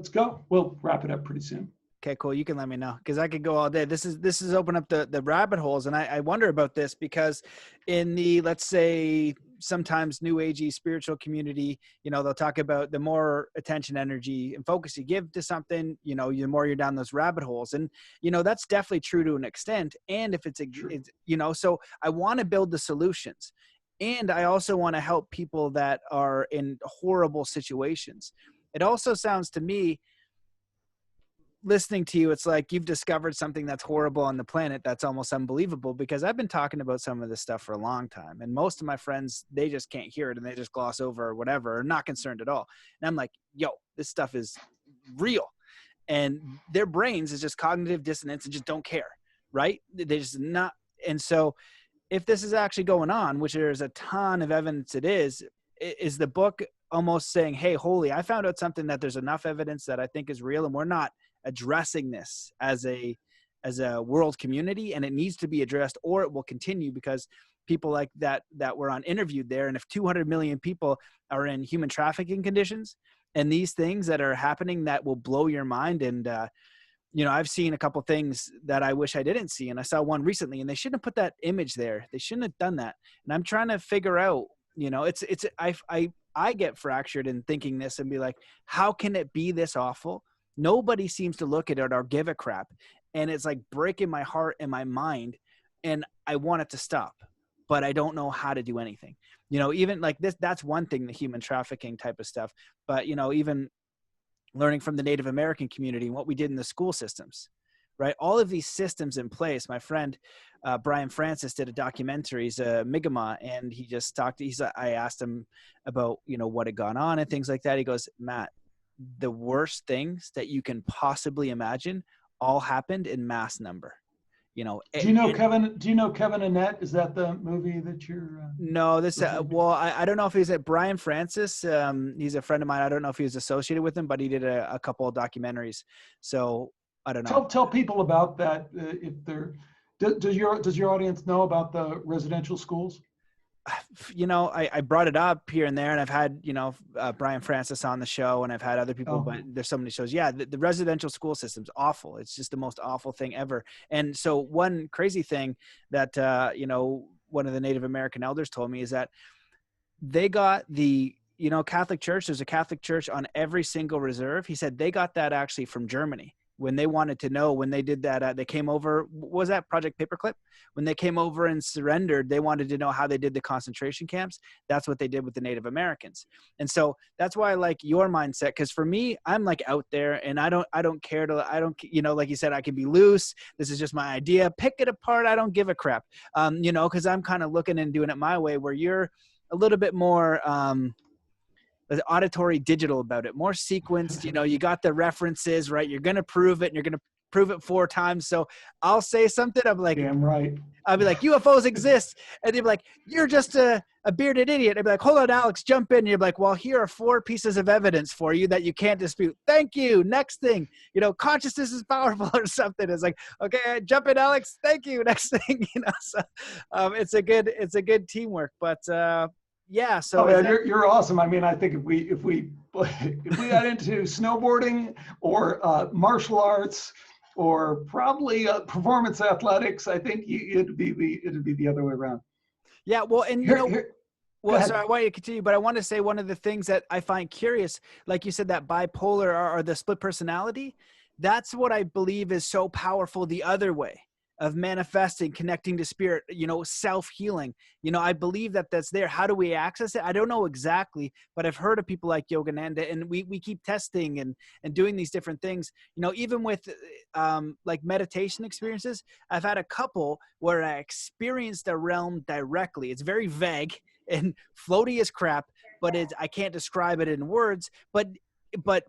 go. We'll wrap it up pretty soon. Okay, cool. You can let me know because I could go all day. This is open up the rabbit holes. And I wonder about this because in the, let's say, sometimes new agey spiritual community, they'll talk about the more attention, energy, and focus you give to something, the more you're down those rabbit holes. And, that's definitely true to an extent. And if it's so I want to build the solutions. And I also want to help people that are in horrible situations. It also sounds to me, listening to you, it's like you've discovered something that's horrible on the planet that's almost unbelievable, because I've been talking about some of this stuff for a long time, and most of my friends, they just can't hear it and they just gloss over or whatever, or not concerned at all. And I'm like, yo, this stuff is real. And their brains is just cognitive dissonance and just don't care, right? They just not. And so if this is actually going on, which there's a ton of evidence it is the book almost saying, hey, holy, I found out something that there's enough evidence that I think is real, and we're not addressing this as a world community, and it needs to be addressed, or it will continue, because people like that were on interviewed there. And if 200 million people are in human trafficking conditions and these things that are happening, that will blow your mind. And I've seen a couple things that I wish I didn't see, and I saw one recently, and they shouldn't have put that image there. They shouldn't have done that. And I'm trying to figure out, I get fractured in thinking this and be like, how can it be this awful? Nobody seems to look at it or give a crap. And it's like breaking my heart and my mind, and I want it to stop, but I don't know how to do anything. Even like this, that's one thing, the human trafficking type of stuff. But, even learning from the Native American community and what we did in the school systems, right? All of these systems in place. My friend, Brian Francis, did a documentary. He's a Mi'kmaq, and he just talked. I asked him about, what had gone on and things like that. He goes, Matt, the worst things that you can possibly imagine all happened in mass number. Do you know Kevin Annette? Is that the movie that you're? No, this. Well, I don't know if he's at Brian Francis. He's a friend of mine. I don't know if he was associated with him, but he did a couple of documentaries. So I don't know. Tell people about that. If they're, does your audience know about the residential schools? I brought it up here and there, and I've had, Brian Francis on the show, and I've had other people, but there's so many shows. Yeah. The residential school system's awful. It's just the most awful thing ever. And so one crazy thing that, one of the Native American elders told me is that they got the, Catholic Church. There's a Catholic Church on every single reserve. He said they got that actually from Germany. When they wanted to know, when they did that, they came over, was that Project Paperclip? When they came over and surrendered, they wanted to know how they did the concentration camps. That's what they did with the Native Americans. And so that's why I like your mindset. Because for me, I'm like out there, and I don't care to, like you said, I can be loose. This is just my idea. Pick it apart. I don't give a crap. Because I'm kind of looking and doing it my way, where you're a little bit more, auditory digital about it, more sequenced. You got the references, right? You're going to prove it, and you're going to prove it 4 times. So I'll say something. I'm like, damn right. I'll be like, UFOs exist. And they'd be like, you're just a bearded idiot. I'd be like, hold on, Alex, jump in. And you're like, well, here are 4 pieces of evidence for you that you can't dispute. Thank you. Next thing, consciousness is powerful or something. It's like, okay, jump in, Alex. Thank you. Next thing, so it's a good teamwork, but, yeah. So you're awesome. I mean, I think if we got into snowboarding or martial arts or probably performance athletics, I think it'd be the other way around. Yeah. Well, and sorry, I want you to continue, but I want to say one of the things that I find curious, like you said, that bipolar or the split personality, that's what I believe is so powerful the other way. Of manifesting, connecting to spirit, self-healing. I believe that that's there. How do we access it? I don't know exactly, but I've heard of people like Yogananda, and we keep testing and doing these different things. Even with like meditation experiences, I've had a couple where I experienced a realm directly. It's very vague and floaty as crap, but I can't describe it in words, but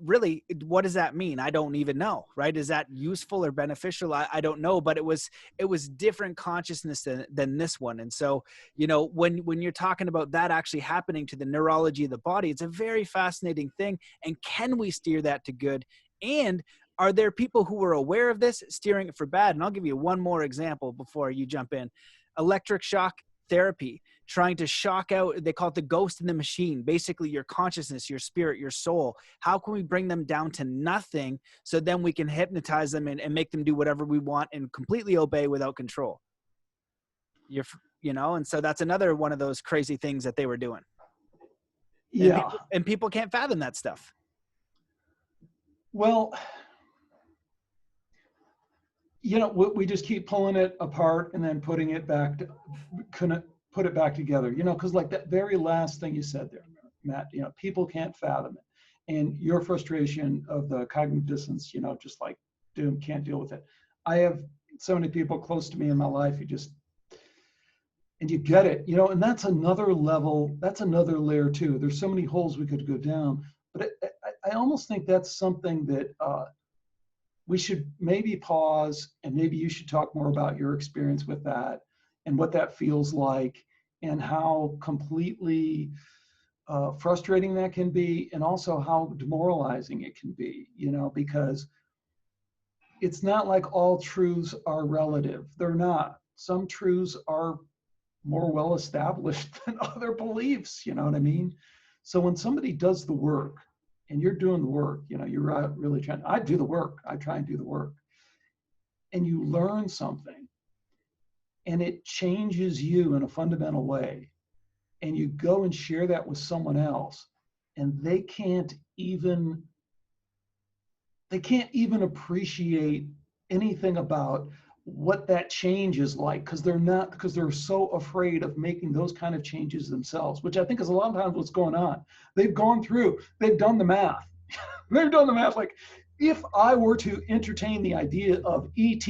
really, what does that mean? I don't even know, right? Is that useful or beneficial? I don't know, but it was different consciousness than this one. And so, when you're talking about that actually happening to the neurology of the body, it's a very fascinating thing. And can we steer that to good? And are there people who are aware of this, steering it for bad? And I'll give you one more example before you jump in. Electric shock therapy, trying to shock out, they call it the ghost in the machine, basically your consciousness, your spirit, your soul. How can we bring them down to nothing so then we can hypnotize them and make them do whatever we want and completely obey without control? And so that's another one of those crazy things that they were doing. Yeah. And people can't fathom that stuff. Well, we just keep pulling it apart and then putting it back to, put it back together, because like that very last thing you said there, Matt, people can't fathom it. And your frustration of the cognitive dissonance, just like, can't deal with it. I have so many people close to me in my life who and you get it, and that's another level, that's another layer too. There's so many holes we could go down, but I almost think that's something that we should maybe pause, and maybe you should talk more about your experience with that and what that feels like and how completely frustrating that can be, and also how demoralizing it can be, because it's not like all truths are relative. They're not. Some truths are more well established than other beliefs, you know what I mean? So when somebody does the work, and you're doing the work, you're really trying, I do the work, I try and do the work, and you learn something, and it changes you in a fundamental way, and you go and share that with someone else, and they can't even appreciate anything about what that change is like, because they're so afraid of making those kind of changes themselves, which I think is a lot of times what's going on. They've done the math. They've done the math. Like, if I were to entertain the idea of ET,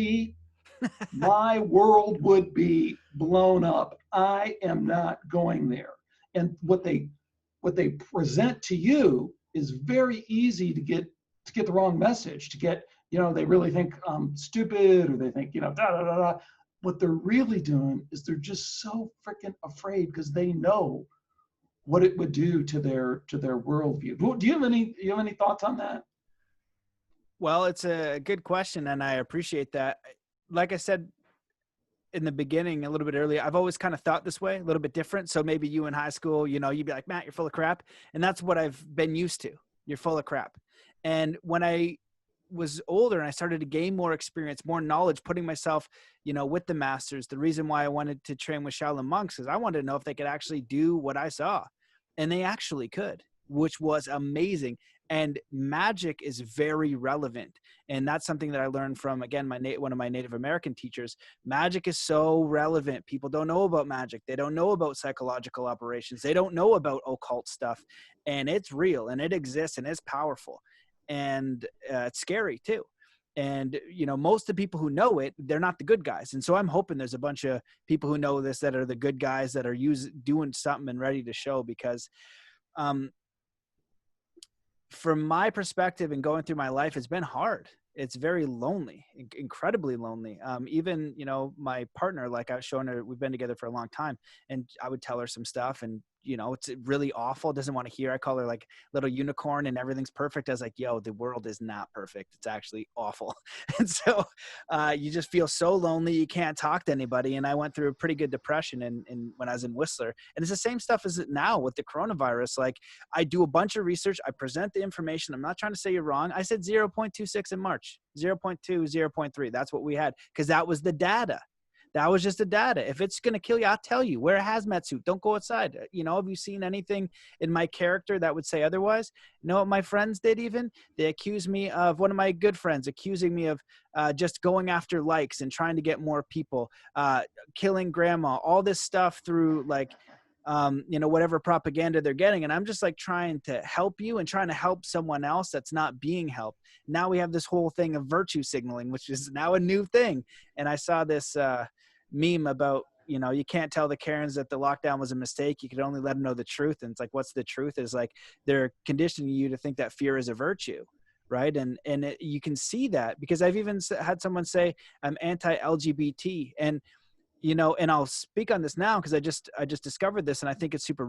my world would be blown up. I am not going there. And what they present to you is very easy to get the wrong message, to get, they really think I'm stupid, or they think, da da da da. What they're really doing is they're just so freaking afraid because they know what it would do to their worldview. Do you have any thoughts on that? Well, it's a good question, and I appreciate that. Like I said in the beginning, a little bit earlier, I've always kind of thought this way, a little bit different. So maybe you in high school, you'd be like, Matt, you're full of crap. And that's what I've been used to. You're full of crap. And when I was older and I started to gain more experience, more knowledge, putting myself, with the masters, the reason why I wanted to train with Shaolin monks is I wanted to know if they could actually do what I saw. And they actually could, which was amazing. And magic is very relevant. And that's something that I learned from, again, one of my Native American teachers. Magic is so relevant. People don't know about magic. They don't know about psychological operations. They don't know about occult stuff. And it's real, and it exists, and it's powerful. And it's scary too. And, most of the people who know it, they're not the good guys. And so I'm hoping there's a bunch of people who know this that are the good guys that are doing something and ready to show, because from my perspective and going through my life, it's been hard. It's very lonely, incredibly lonely. Even, my partner, like I was showing her, we've been together for a long time, and I would tell her some stuff, and, it's really awful. Doesn't want to hear. I call her like little unicorn and everything's perfect. I was like, yo, the world is not perfect. It's actually awful. And so you just feel so lonely. You can't talk to anybody. And I went through a pretty good depression when I was in Whistler. And it's the same stuff as it now with the coronavirus. Like, I do a bunch of research. I present the information. I'm not trying to say you're wrong. I said 0.26 in March, 0.2, 0.3. That's what we had, because that was the data. That was just the data. If it's going to kill you, I'll tell you. Wear a hazmat suit. Don't go outside. Have you seen anything in my character that would say otherwise? You know what my friends did even? They accused me of, one of my good friends accusing me of just going after likes and trying to get more people, killing grandma, all this stuff through whatever propaganda they're getting. And I'm just like trying to help you and trying to help someone else that's not being helped. Now we have this whole thing of virtue signaling, which is now a new thing. And I saw this meme about, you can't tell the Karens that the lockdown was a mistake. You could only let them know the truth. And it's like, what's the truth? Is like, they're conditioning you to think that fear is a virtue. Right. And you can see that, because I've even had someone say I'm anti-LGBT, and and I'll speak on this now because I just discovered this, and I think it's super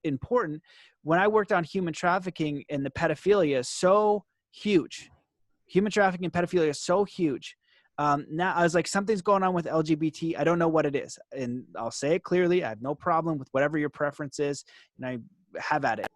important. When I worked on human trafficking, and the pedophilia is so huge, human trafficking and pedophilia is so huge. Now I was like, something's going on with LGBT. I don't know what it is. And I'll say it clearly. I have no problem with whatever your preference is. And I have at it,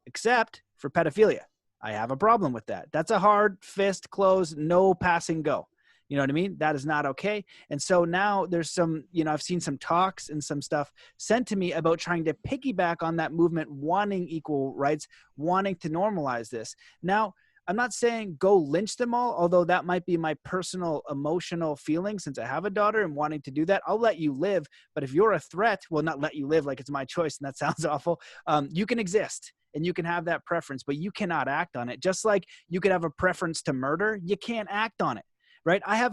except for pedophilia. I have a problem with that. That's a hard fist close, no passing go. You know what I mean? That is not okay. And so now there's some, I've seen some talks and some stuff sent to me about trying to piggyback on that movement, wanting equal rights, wanting to normalize this. Now, I'm not saying go lynch them all, although that might be my personal emotional feeling since I have a daughter and wanting to do that. I'll let you live. But if you're a threat, well, not let you live like it's my choice, and that sounds awful. You can exist and you can have that preference, but you cannot act on it. Just like you could have a preference to murder, you can't act on it. Right. I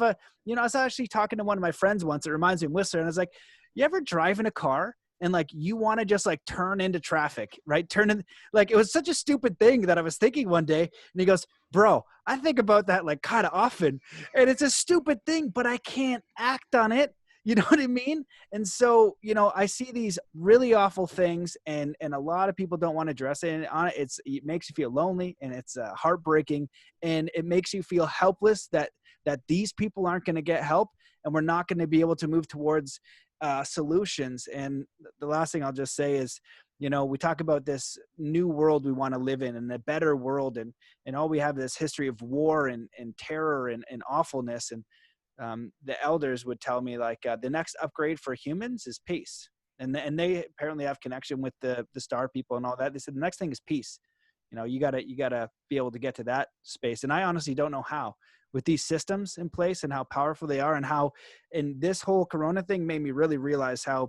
was actually talking to one of my friends once. It reminds me of Whistler. And I was like, you ever drive in a car and like, you want to just like turn into traffic, right? Turn in, like, it was such a stupid thing that I was thinking one day. And he goes, bro, I think about that like kind of often. And it's a stupid thing, but I can't act on it. You know what I mean? And so, I see these really awful things and a lot of people don't want to address it. And on it, it makes you feel lonely and it's heartbreaking and it makes you feel helpless that these people aren't going to get help and we're not going to be able to move towards solutions. And the last thing I'll just say is, we talk about this new world we want to live in and a better world. And all we have this history of war and terror and awfulness. And the elders would tell me like the next upgrade for humans is peace. And they apparently have connection with the star people and all that. They said the next thing is peace. You gotta be able to get to that space. And I honestly don't know how with these systems in place and how powerful they are and this whole Corona thing made me really realize how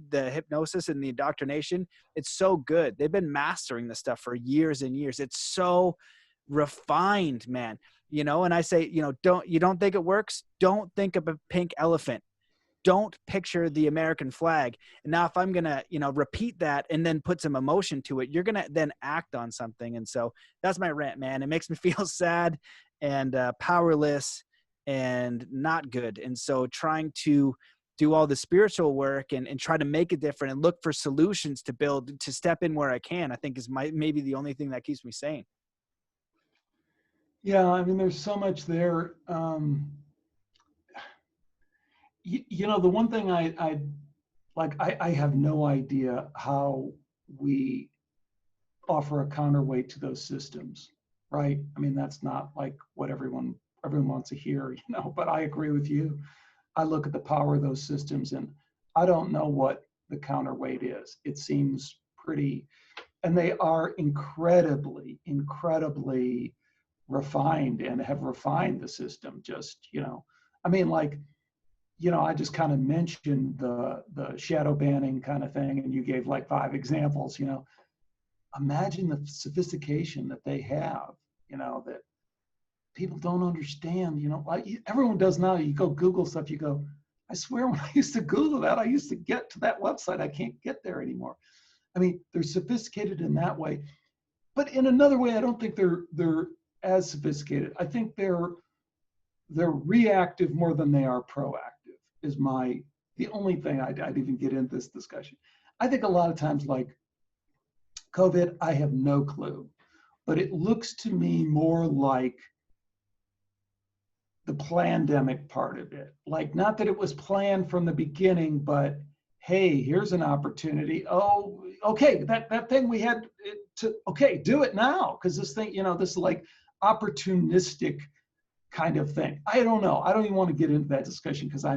the hypnosis and the indoctrination, it's so good. They've been mastering this stuff for years and years. It's so refined, man. And I say, you don't think it works? Don't think of a pink elephant. Don't picture the American flag. And now if I'm going to, repeat that and then put some emotion to it, you're going to then act on something. And so that's my rant, man. It makes me feel sad and powerless and not good. And so trying to do all the spiritual work and try to make it different and look for solutions to build, to step in where I can, I think is maybe the only thing that keeps me sane. Yeah, I mean, there's so much there. The one thing I have no idea how we offer a counterweight to those systems, right? I mean, that's not like what everyone wants to hear, but I agree with you. I look at the power of those systems and I don't know what the counterweight is. It seems pretty, and they are incredibly, incredibly refined and have refined the system just, I mean, like, I just kind of mentioned the shadow banning kind of thing, and you gave like 5 examples, imagine the sophistication that they have, that people don't understand, like everyone does now. You go Google stuff, you go, I swear when I used to Google that, I used to get to that website. I can't get there anymore. I mean, they're sophisticated in that way, but in another way, I don't think they're as sophisticated. I think they're reactive more than they are proactive is the only thing I'd even get into this discussion. I think a lot of times like COVID, I have no clue, but it looks to me more like the plandemic part of it. Like, not that it was planned from the beginning, but hey, here's an opportunity. Oh, okay, that thing we had to, okay, do it now. Because this thing, this is like opportunistic kind of thing. I don't know. I don't even want to get into that discussion because I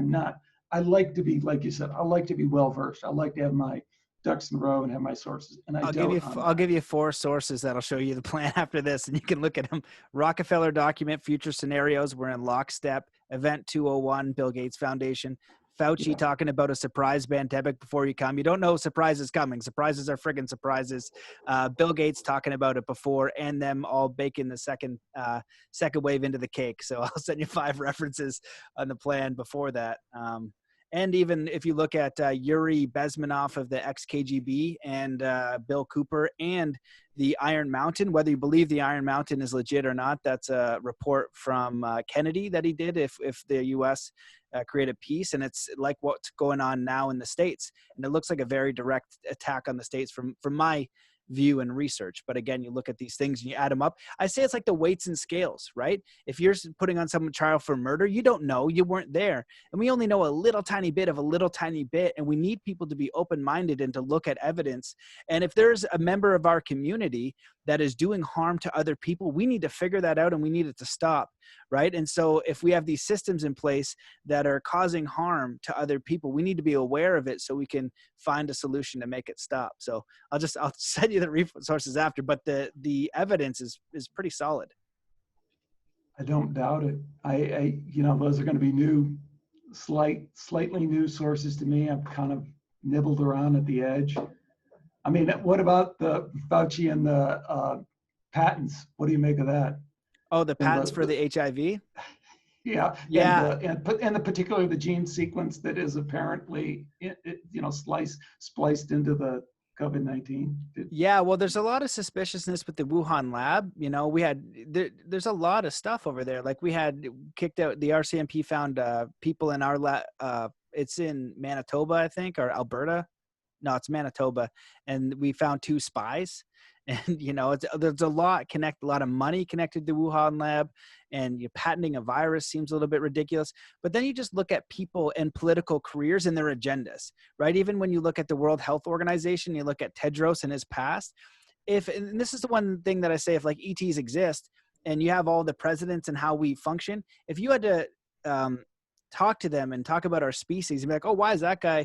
like to be, like you said, I like to be well-versed. I like to have my ducks in a row and have my sources. And I'll give you 4 sources that'll show you the plan after this, and you can look at them. Rockefeller document, future scenarios. We're in lockstep. Event 201, Bill Gates Foundation. Fauci talking about a surprise pandemic before you come. You don't know surprise is coming. Surprises are friggin' surprises. Bill Gates talking about it before, and them all baking the second wave into the cake. So I'll send you 5 references on the plan before that. And even if you look at Yuri Bezmenov of the ex-KGB and Bill Cooper and the Iron Mountain, whether you believe the Iron Mountain is legit or not, that's a report from Kennedy that he did if the U.S. Created peace. And it's like what's going on now in the States. And it looks like a very direct attack on the States from my view and research. But again, you look at these things and you add them up. I say it's like the weights and scales, right? If you're putting on someone trial for murder, you don't know, you weren't there. And we only know a little tiny bit of a little tiny bit. And we need people to be open-minded and to look at evidence. And if there's a member of our community that is doing harm to other people, we need to figure that out and we need it to stop, right? And so if we have these systems in place that are causing harm to other people, we need to be aware of it so we can find a solution to make it stop. So I'll send you the resources after, but the evidence is pretty solid. I don't doubt it. I those are going to be new, slightly new sources to me. I've kind of nibbled around at the edge. I mean, what about the Fauci and the patents? What do you make of that? Oh, the patents for the HIV? Yeah. Yeah. And the particularly the gene sequence that is apparently, spliced into the COVID-19. Yeah, well, there's a lot of suspiciousness with the Wuhan lab. There's a lot of stuff over there. Like we had kicked out, the RCMP found people in our lab. It's in Manitoba, I think, or Alberta. No, it's Manitoba. And we found 2 spies. And, there's a lot of money connected to Wuhan lab, and patenting a virus seems a little bit ridiculous. But then you just look at people and political careers and their agendas, right? Even when you look at the World Health Organization, you look at Tedros and his past. And this is the one thing that I say, if like ETs exist and you have all the presidents and how we function, if you had to, talk to them and talk about our species and be like, oh, why is that guy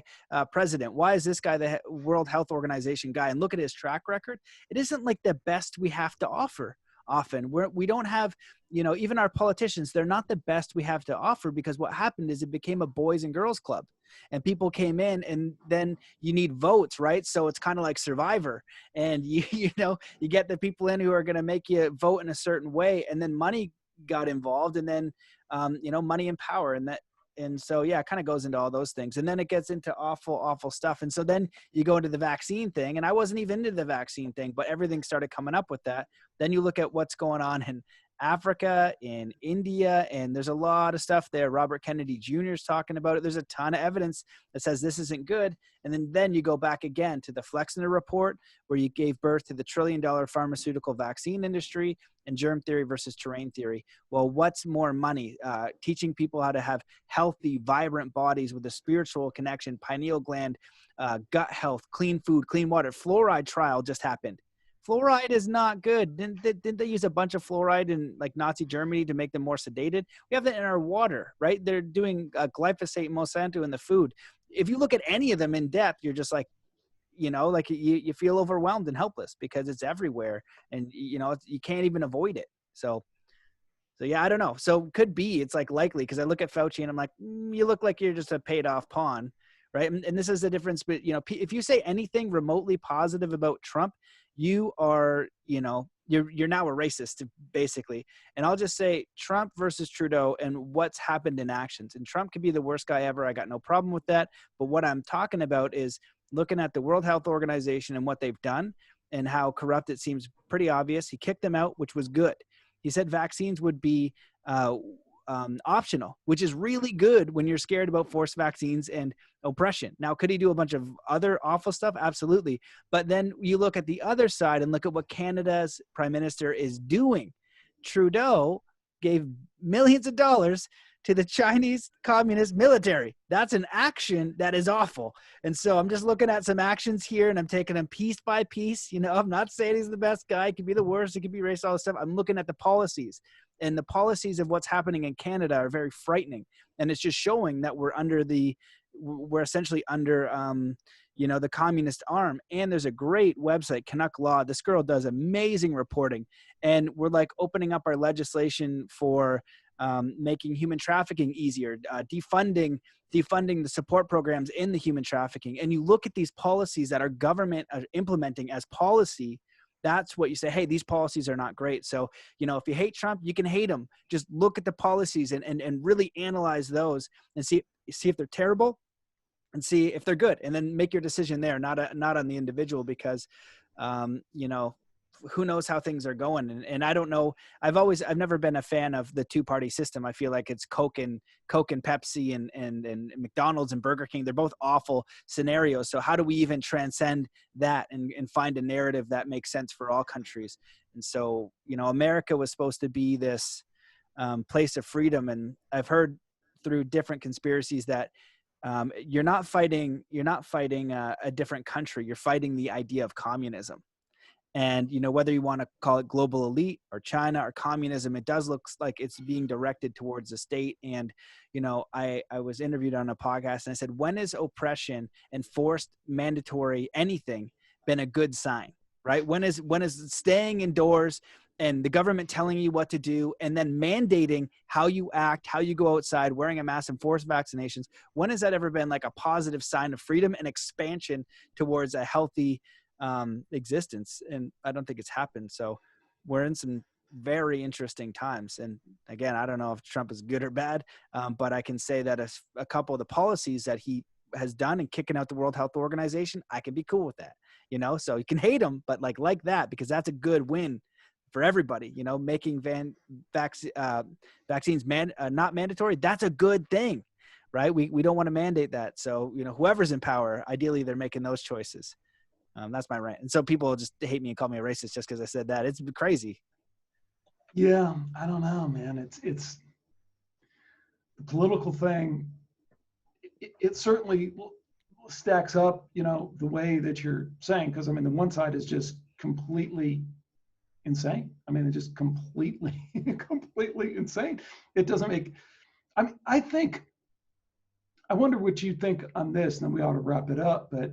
president? Why is this guy the World Health Organization guy? And look at his track record. It isn't like the best we have to offer often. We don't have, even our politicians, they're not the best we have to offer, because what happened is it became a boys and girls club and people came in, and then you need votes, right? So it's kind of like Survivor, and you get the people in who are going to make you vote in a certain way, and then money got involved, and then money and power, and so, yeah, it kind of goes into all those things. And then it gets into awful, awful stuff. And so then you go into the vaccine thing, and I wasn't even into the vaccine thing, but everything started coming up with that. Then you look at what's going on in Africa, in India, and there's a lot of stuff there. Robert Kennedy Jr. is talking about it. There's a ton of evidence that says this isn't good. And then you go back again to the Flexner report, where you gave birth to the trillion-dollar pharmaceutical vaccine industry, and germ theory versus terrain theory. Well, what's more money? Teaching people how to have healthy, vibrant bodies with a spiritual connection, pineal gland, gut health, clean food, clean water. Fluoride trial just happened. Fluoride is not good. Didn't they use a bunch of fluoride in like Nazi Germany to make them more sedated? We have that in our water, right? They're doing glyphosate and Monsanto in the food. If you look at any of them in depth, you're just like, you feel overwhelmed and helpless because it's everywhere, and you can't even avoid it. So yeah, I don't know. So could be, it's like likely, because I look at Fauci and I'm like, you look like you're just a paid off pawn, right? And this is the difference. But if you say anything remotely positive about Trump, you are, you're now a racist, basically. And I'll just say Trump versus Trudeau and what's happened in actions. And Trump could be the worst guy ever. I got no problem with that. But what I'm talking about is looking at the World Health Organization and what they've done and how corrupt it seems pretty obvious. He kicked them out, which was good. He said vaccines would be optional, which is really good when you're scared about forced vaccines and oppression. Now, could he do a bunch of other awful stuff? Absolutely. But then you look at the other side and look at what Canada's prime minister is doing. Trudeau gave millions of dollars to the Chinese Communist military. That's an action that is awful. And so I'm just looking at some actions here, and I'm taking them piece by piece. I'm not saying he's the best guy. He could be the worst. He could be racist, all this stuff. I'm looking at the policies, and the policies of what's happening in Canada are very frightening. And it's just showing that we're essentially under, the communist arm. And there's a great website, Canuck Law. This girl does amazing reporting, and we're like opening up our legislation for making human trafficking easier, defunding the support programs in the human trafficking. And you look at these policies that our government are implementing as policy. That's what you say, hey, these policies are not great. So, if you hate Trump, you can hate him. Just look at the policies and really analyze those and see if they're terrible and see if they're good, and then make your decision there, not on the individual, because, who knows how things are going. And I don't know. I've never been a fan of the two-party system. I feel like it's Coke and Pepsi and McDonald's and Burger King. They're both awful scenarios. So how do we even transcend that and find a narrative that makes sense for all countries? And so, you know, America was supposed to be this place of freedom. And I've heard through different conspiracies that you're not fighting a different country. You're fighting the idea of communism. And, you know, whether you want to call it global elite or China or communism, it does look like it's being directed towards the state. And, you know, I was interviewed on a podcast and I said, when is oppression and forced mandatory anything been a good sign, right? When is staying indoors and the government telling you what to do and then mandating how you act, how you go outside, wearing a mask and forced vaccinations? When has that ever been like a positive sign of freedom and expansion towards a healthy existence? And I don't think it's happened. So we're in some very interesting times. And again, I don't know if Trump is good or bad, but I can say that a couple of the policies that he has done and kicking out the World Health Organization, I can be cool with that, you know. So you can hate him, but like that, because that's a good win for everybody, you know. Making vaccines not mandatory, that's a good thing, right? We don't want to mandate that. So, you know, whoever's in power, ideally they're making those choices. That's my rant. And so people just hate me and call me a racist just because I said that. It's crazy. Yeah, I don't know, man. It's the political thing. It certainly stacks up, you know, the way that you're saying, because I mean, the one side is just completely insane. I mean, it's just completely insane. It doesn't make, I mean, I wonder what you think on this, and then we ought to wrap it up, but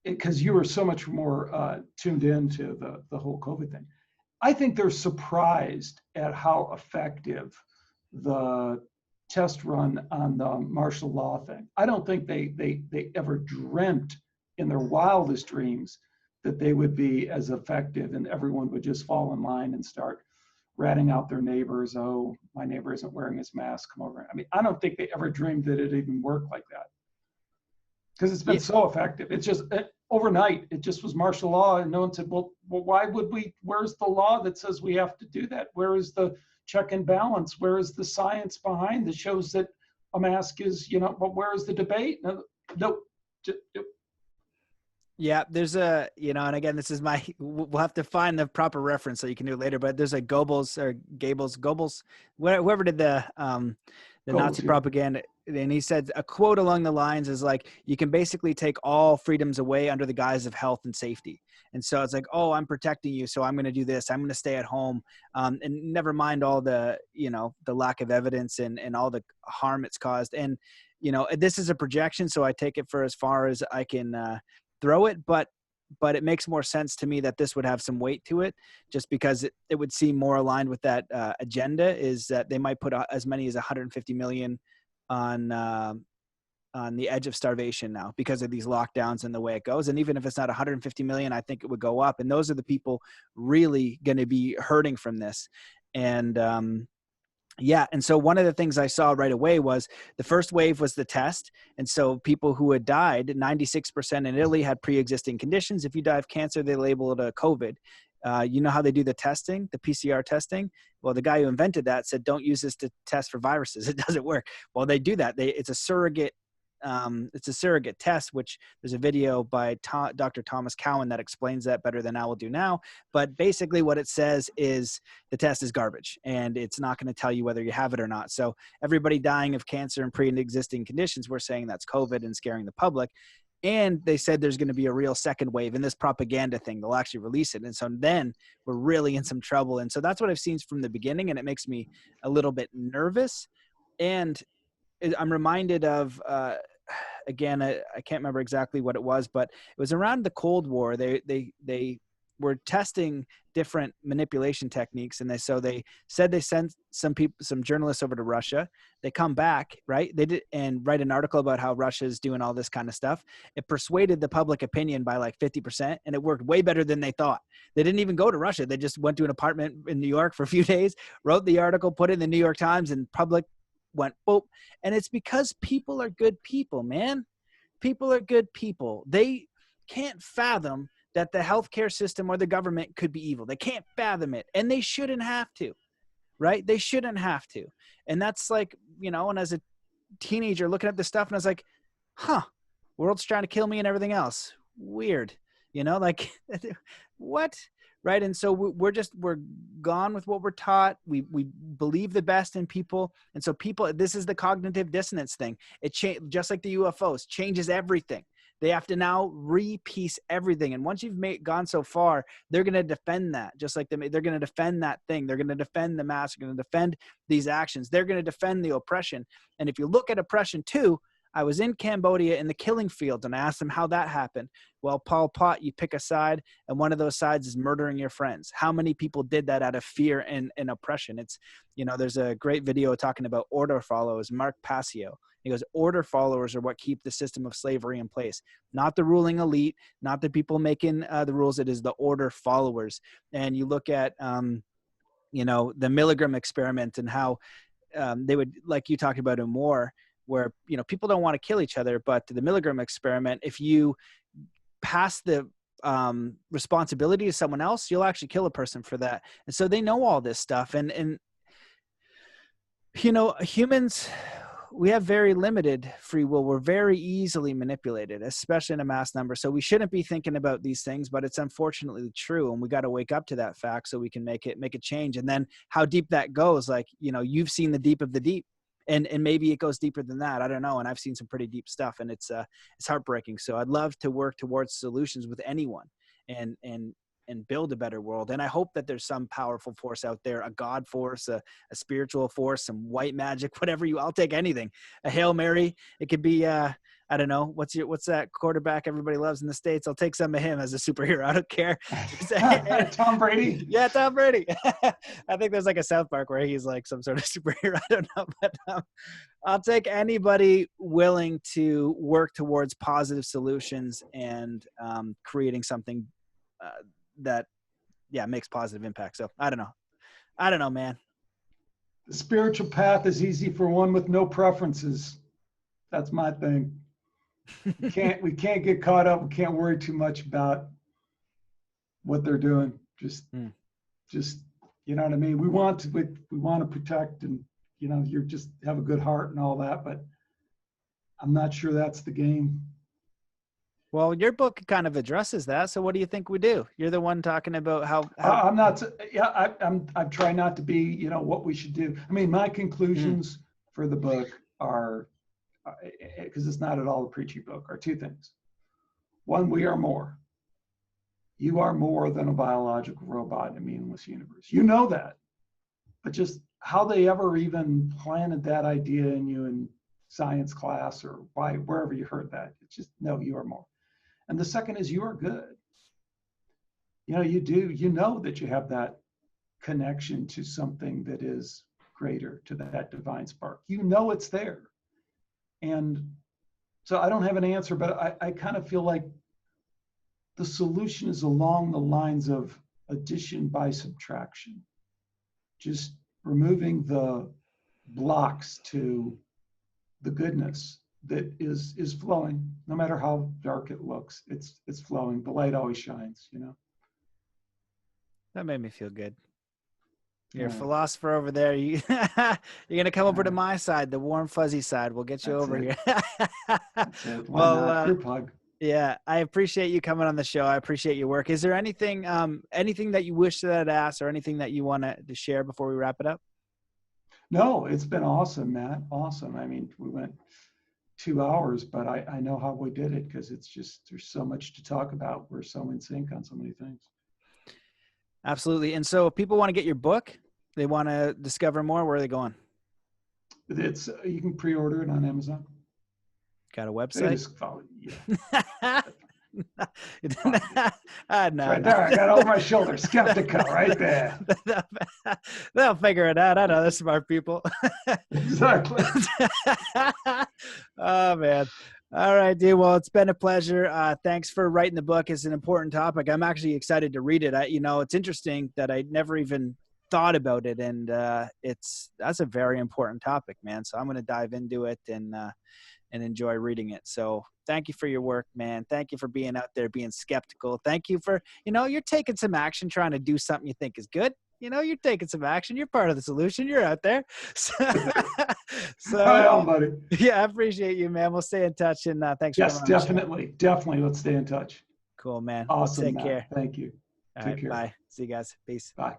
because you were so much more tuned into the whole COVID thing. I think they're surprised at how effective the test run on the martial law thing. I don't think they ever dreamt in their wildest dreams that they would be as effective and everyone would just fall in line and start ratting out their neighbors. Oh, my neighbor isn't wearing his mask, come over. I mean, I don't think they ever dreamed that it even worked like that, because it's been so effective. It's just overnight, it just was martial law, and no one said, well, why would we? Where's the law that says we have to do that? Where is the check and balance? Where is the science behind that shows that a mask is, you know, but where is the debate? No. Yeah, there's a, you know, and again, this is we'll have to find the proper reference so you can do it later, but there's a Goebbels, whoever did the Goebbels, Nazi propaganda. And he said a quote along the lines is like, you can basically take all freedoms away under the guise of health and safety. And so it's like, oh, I'm protecting you, so I'm going to do this. I'm going to stay at home. And never mind all the, you know, the lack of evidence and all the harm it's caused. And, you know, this is a projection, so I take it for as far as I can throw it, but it makes more sense to me that this would have some weight to it, just because it would seem more aligned with that agenda, is that they might put as many as 150 million on the edge of starvation now because of these lockdowns and the way it goes. And even if it's not 150 million, I think it would go up. And those are the people really going to be hurting from this. And yeah. And so one of the things I saw right away was the first wave was the test. And so people who had died, 96% in Italy had pre-existing conditions. If you die of cancer, they label it a COVID. You know how they do the testing, the PCR testing? Well, the guy who invented that said, don't use this to test for viruses. It doesn't work. Well, they do that. It's a surrogate test, which there's a video by Dr. Thomas Cowan that explains that better than I will do now. But basically what it says is the test is garbage and it's not going to tell you whether you have it or not. So everybody dying of cancer and pre-existing conditions, we're saying that's COVID and scaring the public. And they said there's going to be a real second wave in this propaganda thing. They'll actually release it. And so then we're really in some trouble. And so that's what I've seen from the beginning. And it makes me a little bit nervous. And I'm reminded of, again, I can't remember exactly what it was, but it was around the Cold War. They were testing different manipulation techniques. And they said they sent some journalists over to Russia. They come back, right? They did and write an article about how Russia's doing all this kind of stuff. It persuaded the public opinion by like 50%, and it worked way better than they thought. They didn't even go to Russia. They just went to an apartment in New York for a few days, wrote the article, put it in the New York Times, and public went boop. And it's because people are good people, man. People are good people. They can't fathom that the healthcare system or the government could be evil. They can't fathom it, and they shouldn't have to, right? They shouldn't have to. And that's like, you know, and as a teenager looking at this stuff, and I was like, huh, world's trying to kill me and everything else. Weird, you know, like what? Right. And so we're gone with what we're taught. We believe the best in people. And so this is the cognitive dissonance thing. It just like the UFOs changes everything. They have to now repiece everything. And once you've gone so far, they're going to defend that. Just like they're going to defend that thing. They're going to defend the mask. They're going to defend these actions. They're going to defend the oppression. And if you look at oppression too, I was in Cambodia in the killing fields, and I asked them how that happened. Well, Pol Pot, you pick a side, and one of those sides is murdering your friends. How many people did that out of fear and oppression? It's, you know, there's a great video talking about order followers, Mark Passio. He goes, order followers are what keep the system of slavery in place. Not the ruling elite, not the people making the rules. It is the order followers. And you look at, you know, the Milgram experiment and how they would, like you talked about in war, where, you know, people don't want to kill each other, but the Milgram experiment, if you pass the responsibility to someone else, you'll actually kill a person for that. And so they know all this stuff. And you know, humans, we have very limited free will. We're very easily manipulated, especially in a mass number. So we shouldn't be thinking about these things, but it's unfortunately true. And we got to wake up to that fact so we can make a change. And then how deep that goes, like, you know, you've seen the deep of the deep. And maybe it goes deeper than that. I don't know. And I've seen some pretty deep stuff, and it's heartbreaking. So I'd love to work towards solutions with anyone and build a better world. And I hope that there's some powerful force out there, a God force, a spiritual force, some white magic, whatever I'll take anything. A Hail Mary. It could be, I don't know. What's that quarterback everybody loves in the States? I'll take some of him as a superhero. I don't care. Tom Brady. Yeah, Tom Brady. I think there's like a South Park where he's like some sort of superhero. I don't know, but I'll take anybody willing to work towards positive solutions and creating something that, yeah, makes positive impact. So I don't know, man. The spiritual path is easy for one with no preferences. That's my thing. We can't get caught up. We can't worry too much about what they're doing. Just, you know what I mean? We want to protect, and, you know, you just have a good heart and all that, but I'm not sure that's the game. Well, your book kind of addresses that. So what do you think we do? You're the one talking about how I'm not. Yeah, I'm trying not to be, you know, what we should do. I mean, my conclusions for the book are, because it's not at all a preachy book, are two things. One, we are more. You are more than a biological robot in a meaningless universe. You know that. But just how they ever even planted that idea in you in science class or wherever you heard that, it's just, no, you are more. And the second is, you are good. You know, you know that you have that connection to something that is greater, to that divine spark. You know it's there. And so I don't have an answer, but I kind of feel like the solution is along the lines of addition by subtraction. Just removing the blocks to the goodness that is flowing, no matter how dark it looks. It's flowing. The light always shines, you know. That made me feel good. You're a philosopher over there. You're gonna come over to my side, the warm fuzzy side. We'll get you over here. Well, yeah, I appreciate you coming on the show. I appreciate your work. Is there anything that you wish that I'd asked, or anything that you want to share before we wrap it up? No, it's been awesome, Matt. Awesome. I mean, we went 2 hours, but I know how we did it, because it's just, there's so much to talk about. We're so in sync on so many things. Absolutely. And so if people want to get your book, they want to discover more, where are they going? It's you can pre-order it on Amazon. Got a website? No. Right there, I got over my shoulder. Skeptiko, right there. They'll figure it out. I know, they're smart people. Exactly. Oh, man. All right, dude. Well, it's been a pleasure. Thanks for writing the book. It's an important topic. I'm actually excited to read it. It's interesting that I never even thought about it, and that's a very important topic, man. So I'm going to dive into it and enjoy reading it. So thank you for your work, man. Thank you for being out there, being skeptical. Thank you for, you're taking some action, trying to do something you think is good. You're taking some action. You're part of the solution. You're out there. So, Right on, buddy. Yeah, I appreciate you, man. We'll stay in touch, and thanks for coming on the show. Definitely. Let's stay in touch. Cool, man. Awesome, Take Matt. care. Thank you. All Take right, care. bye. See you guys. Peace. Bye.